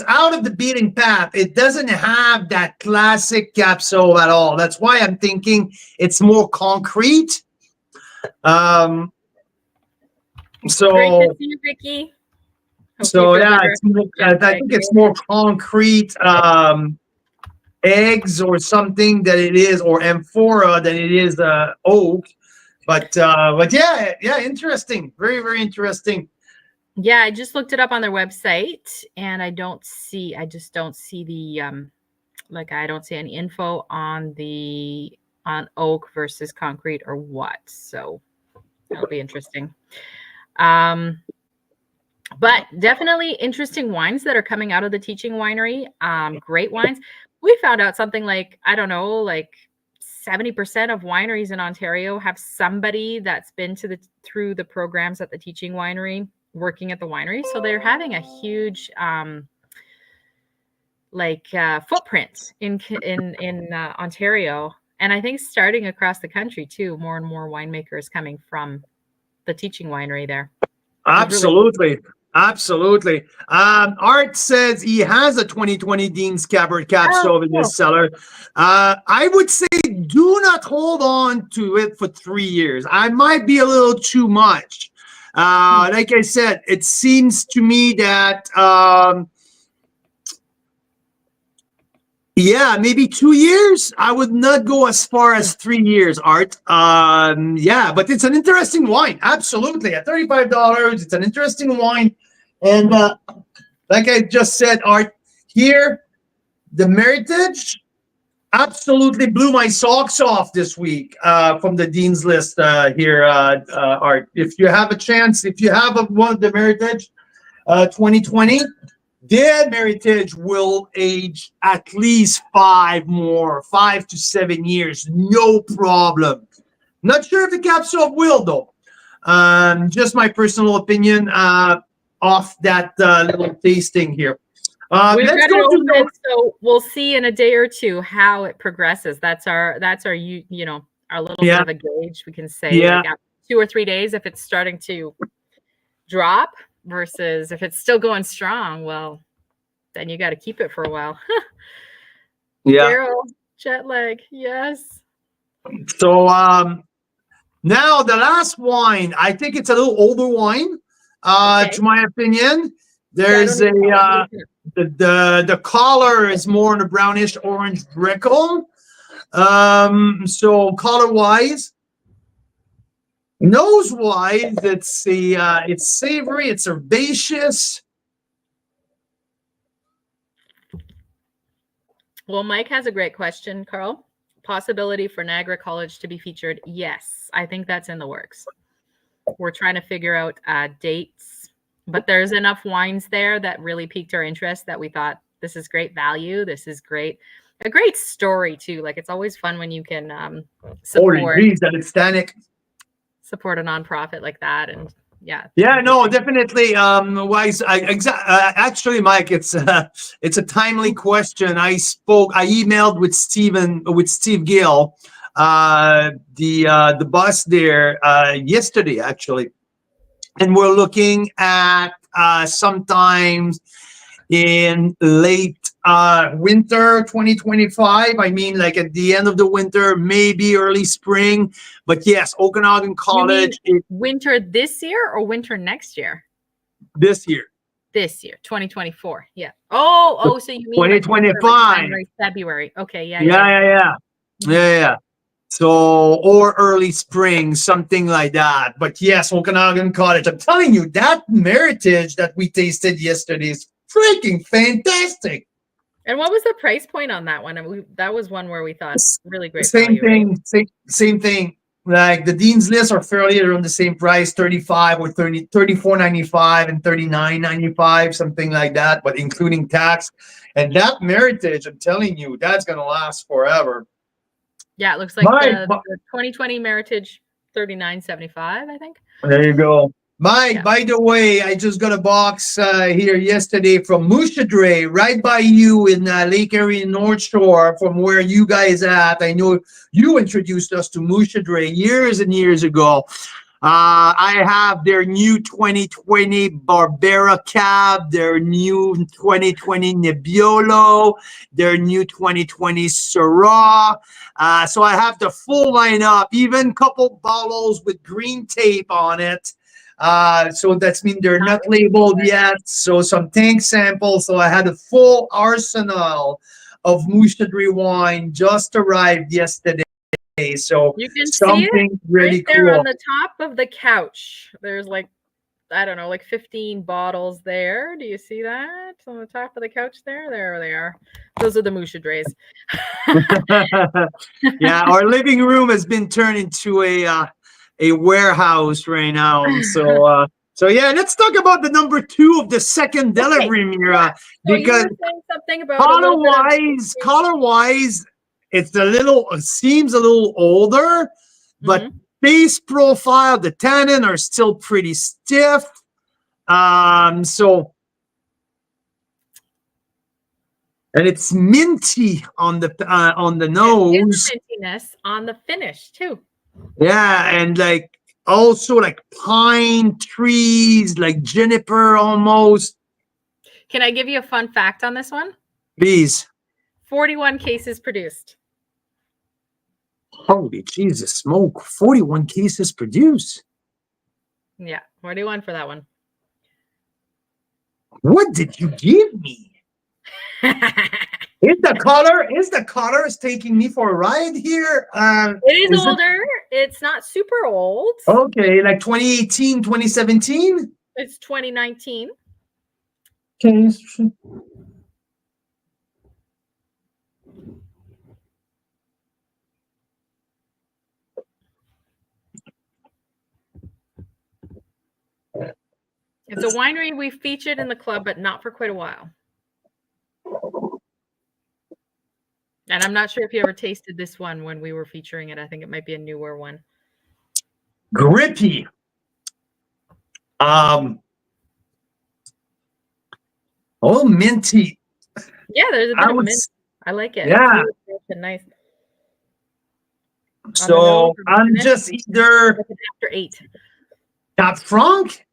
out of the beaten path. It doesn't have that classic Cab Sauv at all. That's why I'm thinking it's more concrete. So great to see you, Vicky. So yeah, I think it's more concrete eggs or something that it is, or amphora than it is oak. But yeah, interesting. Very, very interesting. Yeah, I just looked it up on their website, and I just don't see the I don't see any info on oak versus concrete or what. So that'll be interesting. But definitely interesting wines that are coming out of the teaching winery. Great wines. We found out something like, I don't know, like 70% of wineries in Ontario have somebody that's been through the programs at the teaching winery, working at the winery. So they're having a huge footprint in Ontario, and I think starting across the country too. More and more winemakers coming from the teaching winery there. Absolutely. Absolutely. Art says he has a 2020 Dean's Cabernet Cab Sauv in his cellar. I would say do not hold on to it for 3 years. I might be a little too much. Like I said, it seems to me that maybe 2 years. I would not go as far as 3 years, Art. But it's an interesting wine. Absolutely. At $35, it's an interesting wine. And like I just said, Art, here, the Meritage absolutely blew my socks off this week from the Dean's List here, Art. If you have a chance, if you have one of the Meritage 2020, their Meritage will age at least 5 to 7 years. No problem. Not sure if the cap swap will though. Just my personal opinion off that little tasting here. We've Let's got go it to open, so we'll see in a day or two how it progresses. That's our you know, our little bit of a gauge. We can say like after 2 or 3 days if it's starting to drop versus if it's still going strong. Well, then you got to keep it for a while. Daryl, jet lag, yes. So now the last wine, I think it's a little older wine. To my opinion, there's the color is more in a brownish orange brickle. So color wise, nose wise, it's savory, it's herbaceous. Well, Mike has a great question, Carl. Possibility for Niagara College to be featured? Yes, I think that's in the works. We're trying to figure out dates, but there's enough wines there that really piqued our interest that we thought this is great value. This is great. A great story too. Like it's always fun when you can support a nonprofit like that, and no, definitely. Actually, Mike, it's a timely question. I emailed with Steve Gill, the boss there, yesterday actually, and we're looking at sometimes in late winter 2025. I mean, like at the end of the winter, maybe early spring. But yes, Okanagan College. Winter this year or winter next year? This year. This year, 2024. Yeah. Oh, so you mean 2025, like January, February? Okay, yeah. So, or early spring, something like that. But yes, Okanagan College. I'm telling you, that Meritage that we tasted yesterday is freaking fantastic. And what was the price point on that one? I mean, that was one where we thought really great. Same value, thing. right? Same thing. Like the Dean's List are fairly around the same price, 35 or 30, 34.95 and 39.95, something like that, but including tax. And that Meritage, I'm telling you, that's gonna last forever. Yeah, it looks like the 2020 Meritage 39.75, I think. There you go. Mike, by the way, I just got a box here yesterday from Mushadre, right by you in Lake Erie North Shore, from where you guys at. I know you introduced us to Mushadre years and years ago. I have their new 2020 Barbera Cab, their new 2020 Nebbiolo, their new 2020 Syrah. So I have the full lineup, even couple bottles with green tape on it. So that's mean they're not labeled yet. So some tank samples. So I had a full arsenal of Mushadre wine just arrived yesterday. So you can something see it really right there cool on the top of the couch. There's like, I don't know, like 15 bottles there. Do you see that on the top of the couch there? There they are. Those are the Mushadres. Yeah, our living room has been turned into a warehouse right now. So yeah, let's talk about the number 2 of the second delivery, Mira. So because you were saying something about color wise, it seems a little older, but base profile, the tannin are still pretty stiff. So, and it's minty on the nose. Mintiness on the finish too. Yeah, and like also like pine trees, like juniper almost. Can I give you a fun fact on this one? Please. 41 cases produced. Holy Jesus smoke. 41 cases produced. Yeah, 41 for that one. What did you give me? Is the color taking me for a ride here? It is older. It's not super old. Okay, like 2018, 2017? It's 2019. Okay. It's a winery we featured in the club, but not for quite a while. And I'm not sure if you ever tasted this one when we were featuring it. I think it might be a newer one. Grippy. Oh, minty. Yeah, there's a bit of mint. I like it. Yeah. It's really fresh and nice. So I'm finish, just either after 8. Cap Franc.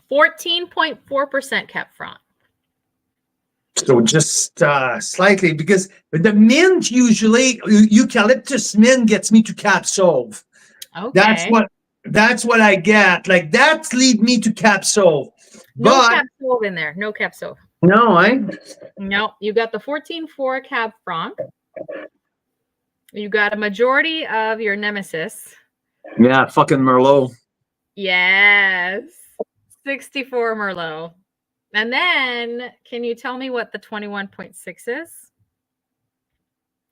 14.4% Cap Franc. So just slightly, because the mint usually eucalyptus mint gets me to Cap Sauve. Okay. That's what I get. Like that lead me to Cap Sauve. No But Cap Sauve in there. No Cap Sauve. no, No, you got the 14.4 Cab Franc. You got a majority of your nemesis. Yeah, fucking Merlot. Yes. 64 Merlot. And then can you tell me what the 21.6 is?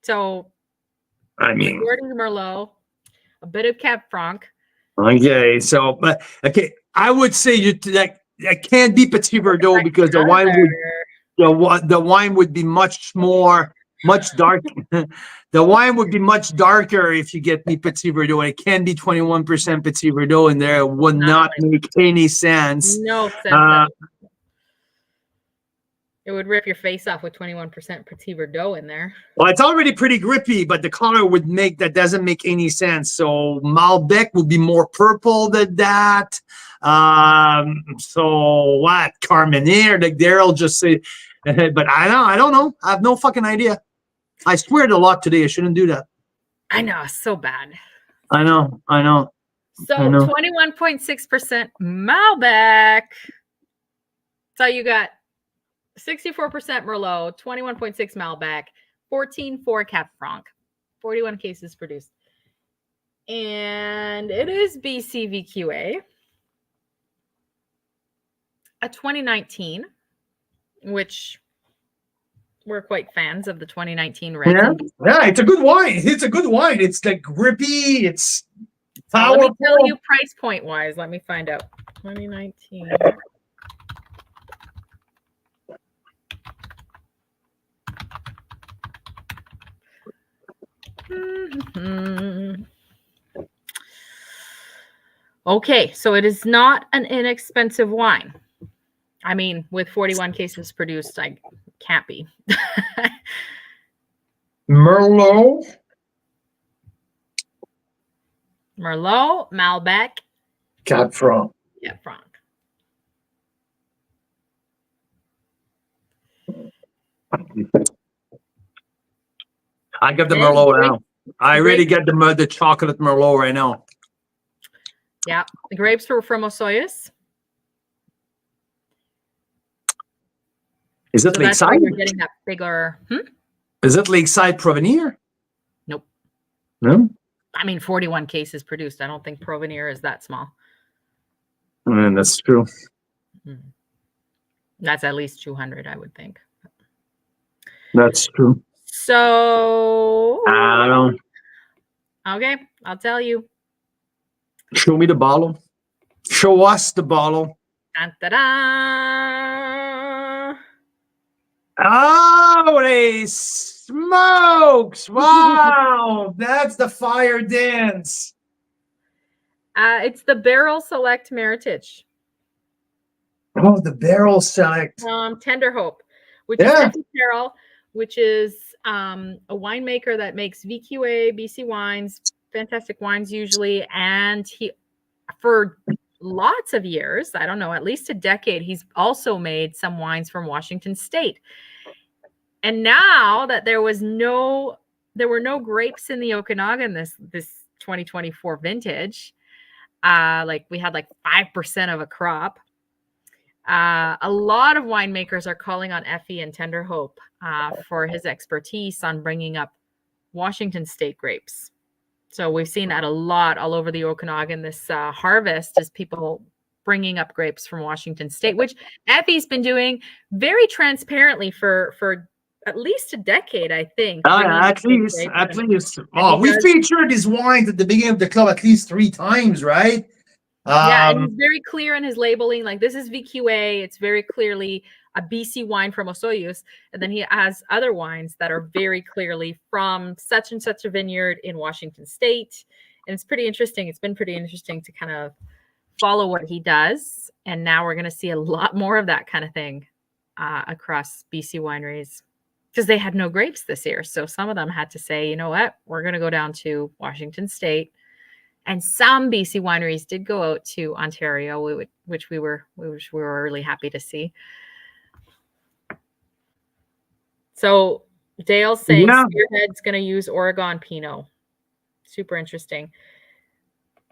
So I mean, majority Merlot, a bit of Cab Franc. Okay, so but okay, I would say that can't be Petit Verdot because the wine would be much dark. The wine would be much darker if you get me Petit Verdot. It can be 21% Petit Verdot in there. It would not make any sense. No sense. It would rip your face off with 21% Petit Verdot in there. Well, it's already pretty grippy, but the color would make that doesn't make any sense. So Malbec would be more purple than that. So what? Carmenere, like Daryl just say, but I don't know. I have no fucking idea. I sweared a lot today. I shouldn't do that. I know, so bad. I know. So 21.6% Malbec. So you got 64% Merlot, 21.6 Malbec, 14.4 Cap Franc, 41 cases produced. And it is BCVQA, a 2019, which we're quite fans of the 2019 red. Yeah, it's a good wine. It's like grippy. It's powerful. Let me tell you price point wise. Let me find out. 2019. Okay, so it is not an inexpensive wine. I mean, with 41 cases produced, I can't be. Merlot, Malbec, Cab Franc. Yeah, Franc. I got the Merlot now. I really get the chocolate Merlot right now. Yeah, the grapes were from Osoyoos. Is it Lakeside? You're getting that bigger. Is it Lakeside Provenir? Nope. No. I mean, 41 cases produced. I don't think Provenir is that small. That's true. That's at least 200, I would think. That's true. So I don't know. Okay, I'll tell you. Show me the bottle. Show us the bottle. Dun, da, da. Holy smokes! Wow, that's the fire dance. It's the Barrel Select Meritage. Oh, the Barrel Select. Tender Hope, which is Effie Carroll, which is a winemaker that makes VQA, BC wines, fantastic wines usually. And he, for lots of years, I don't know, at least a decade, he's also made some wines from Washington State. And now that there were no grapes in the Okanagan this 2024 vintage, like we had like 5% of a crop. A lot of winemakers are calling on Effie and Tender Hope for his expertise on bringing up Washington State grapes. So we've seen that a lot all over the Okanagan this harvest, is people bringing up grapes from Washington State, which Effie's been doing very transparently for at least a decade, I think. At least. Oh, we featured his wines at the beginning of the club at least 3 times, right? Yeah, and he's very clear in his labeling. Like, this is VQA. It's very clearly a BC wine from Osoyoos, and then he has other wines that are very clearly from such and such a vineyard in Washington State. And it's pretty interesting. It's been pretty interesting to kind of follow what he does. And now we're going to see a lot more of that kind of thing across BC wineries, because they had no grapes this year. So some of them had to say, you know what, we're going to go down to Washington State. And some BC wineries did go out to Ontario, which we were really happy to see. So Dale's saying Spearhead's going to use Oregon Pinot. Super interesting.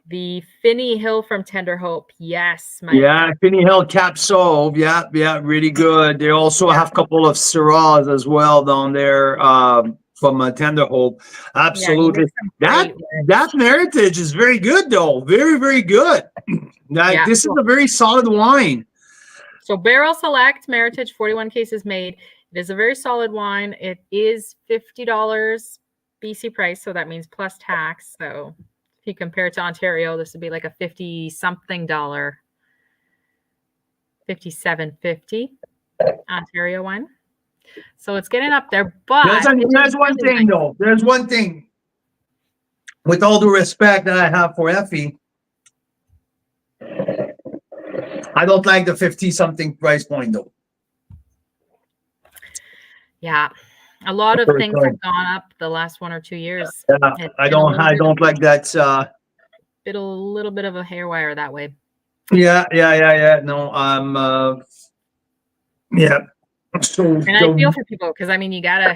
The Finney Hill from Tender Hope. Yes. Finney Hill Cap Sauv. Yeah, really good. They also have a couple of Syrahs as well down there from Tender Hope. Absolutely. That Meritage is very good, though. Very, very good. This is a very solid wine. So Barrel Select Meritage, 41 cases made. It is a very solid wine. It is $50 BC price, so that means plus tax. So if you compare it to Ontario, this would be like a $50-something, $57.50 Ontario wine. So it's getting up there. But there's one thing, though. There's one thing. With all the respect that I have for Effie, I don't like the 50-something price point, though. Yeah. A lot of things have gone up the last 1 or 2 years. Yeah, I don't like that. A little bit of a hairwire that way. Yeah. No, yeah. So, and I feel for people, because I mean, you gotta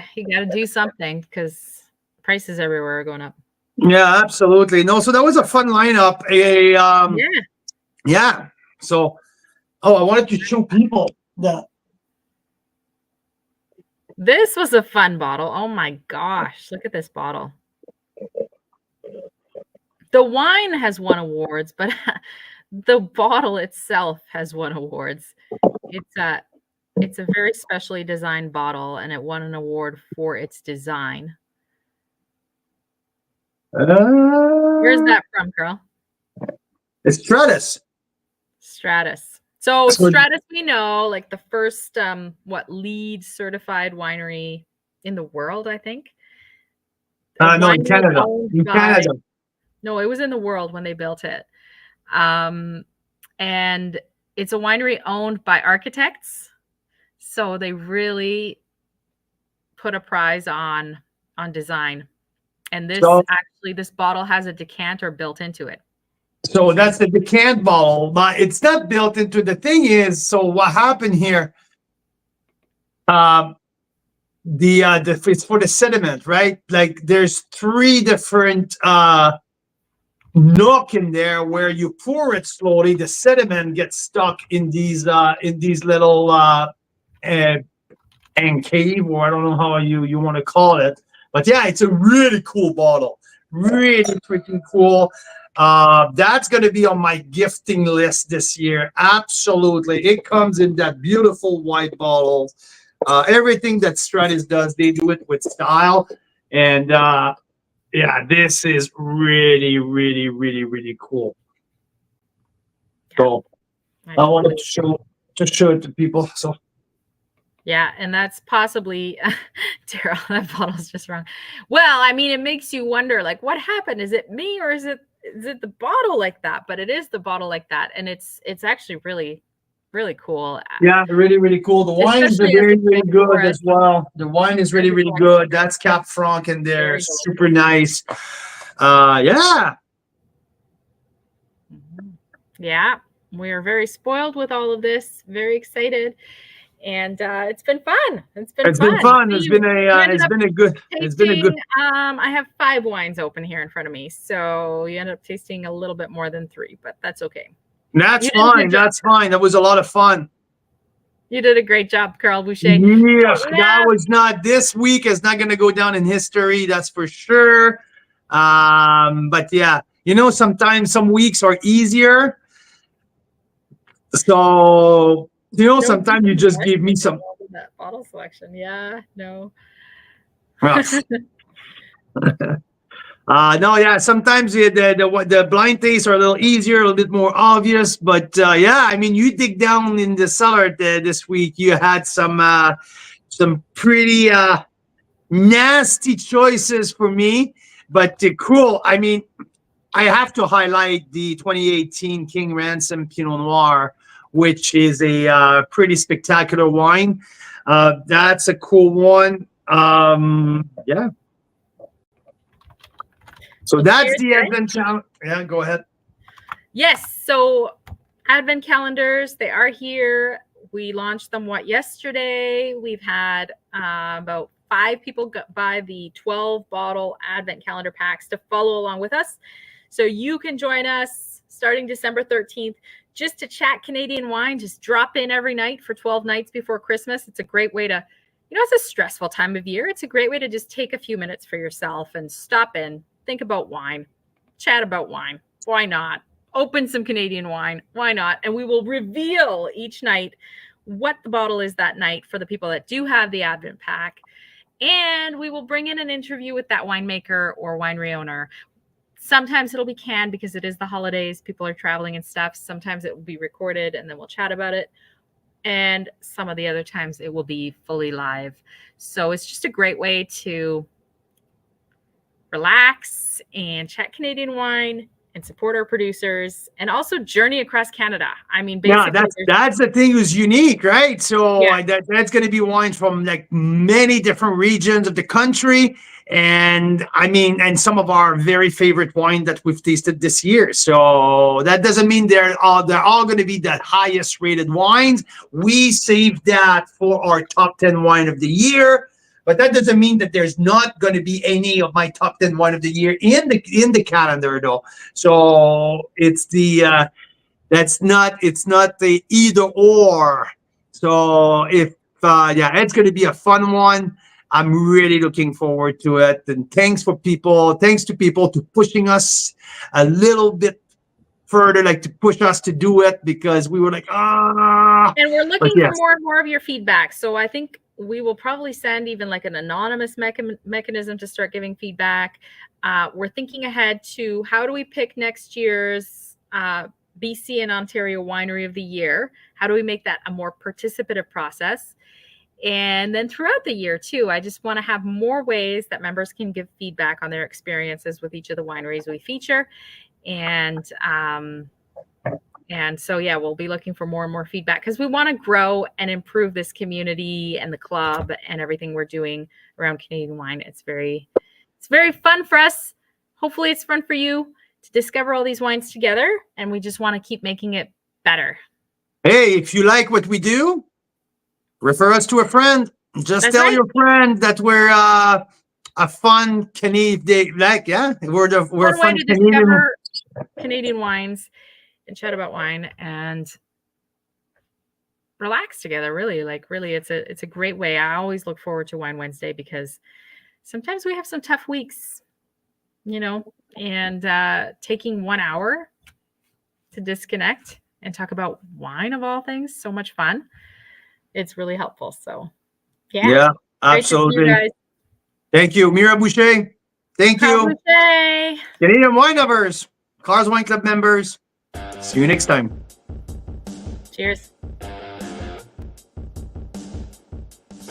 do something, because prices everywhere are going up. Yeah, absolutely. No, so that was a fun lineup. Yeah. So, I wanted to show people that. This was a fun bottle. Oh my gosh. Look at this bottle. The wine has won awards, but the bottle itself has won awards. It's a very specially designed bottle, and it won an award for its design. Where's that from, Carl? It's Stratus. So Stratus, we know, like the first LEED certified winery in the world, I think. No, in Canada. No, it was in the world when they built it. And it's a winery owned by architects. So they really put a prize on design. And this bottle has a decanter built into it. So that's the decant bottle, but it's not built into. The thing is, so what happened here? It's for the sediment, right? Like there's 3 different nook in there where you pour it slowly. The sediment gets stuck in these little encave, or I don't know how you want to call it, but yeah, it's a really cool bottle. Really freaking cool. That's going to be on my gifting list this year. Absolutely. It comes in that beautiful white bottle. Everything that Stratus does, they do it with style. And this is really, really, really, really cool. So I wanted to show it to people. So yeah, and that's possibly Daryl, that bottle's just wrong. Well, I mean, it makes you wonder, like, what happened? Is it me, or is it the bottle like that? But it is the bottle like that, and it's actually really, really cool. Yeah, really, really cool. The wine is very, really good as well. The wine is really, really good. That's Cap Franc in there. Super nice. Yeah. Yeah, we are very spoiled with all of this. Very excited. And it's been fun. It's been fun. It's been a good. I have 5 wines open here in front of me, so you end up tasting a little bit more than 3, but that's okay. That's fine. That was a lot of fun. You did a great job, Carl Boucher. Yeah, that was not. This week is not going to go down in history. That's for sure. But yeah, sometimes some weeks are easier. So. Sometimes you just give me some that bottle selection. Yeah, no. Well, No, yeah, sometimes the blind tastes are a little easier, a little bit more obvious, but yeah, I mean, you dig down in the cellar this week, you had some pretty nasty choices for me, but cool. I mean, I have to highlight the 2018 King Ransom Pinot Noir, which is a pretty spectacular wine. That's a cool one. Yeah. So Well, that's cheers, the guys. Advent calendar. Yeah, go ahead. Yes. So Advent calendars, they are here. We launched them yesterday. We've had about 5 people buy the 12 bottle Advent calendar packs to follow along with us. So you can join us starting December 13th just to chat Canadian wine. Just drop in every night for 12 nights before Christmas. It's a great way to, it's a stressful time of year. It's a great way to just take a few minutes for yourself and stop in, think about wine, chat about wine. Why not? Open some Canadian wine. Why not? And we will reveal each night what the bottle is that night for the people that do have the Advent pack. And we will bring in an interview with that winemaker or winery owner. Sometimes it'll be canned because it is the holidays. People are traveling and stuff. Sometimes it will be recorded and then we'll chat about it. And some of the other times it will be fully live. So it's just a great way to relax and chat Canadian wine and support our producers and also journey across Canada. I mean, basically, yeah, that's the thing who's unique, right? So Yeah. that's going to be wines from like many different regions of the country. And I mean, and some of our very favorite wine that we've tasted this year. So that doesn't mean they're all going to be the highest rated wines. We saved that for our top 10 wine of the year. But that doesn't mean that there's not going to be any of my top 10 wine of the year in the calendar, though. So it's it's not the either or. So if it's going to be a fun one. I'm really looking forward to it. And thanks to people to pushing us a little bit further, like to push us to do it because we were like, And we're looking for more and more of your feedback. So I think we will probably send even like an anonymous mechanism to start giving feedback. We're thinking ahead to how do we pick next year's BC and Ontario Winery of the Year? How do we make that a more participative process? And then throughout the year too, I just want to have more ways that members can give feedback on their experiences with each of the wineries we feature. And so, yeah, we'll be looking for more and more feedback because we want to grow and improve this community and the club and everything we're doing around Canadian wine. It's very fun for us. Hopefully it's fun for you to discover all these wines together. And we just want to keep making it better. Hey, if you like what we do, refer us to a friend. Just tell your friend that we're a fun Canadian, we're fun fun way to discover Canadian wines and chat about wine and relax together. Really, it's a great way. I always look forward to Wine Wednesday because sometimes we have some tough weeks, and taking 1 hour to disconnect and talk about wine of all things, so much fun. It's really helpful. So, yeah, absolutely. You guys. Thank you, Mira Boucher. Thank you, Boucher. Canadian wine lovers, Cars Wine Club members. See you next time. Cheers.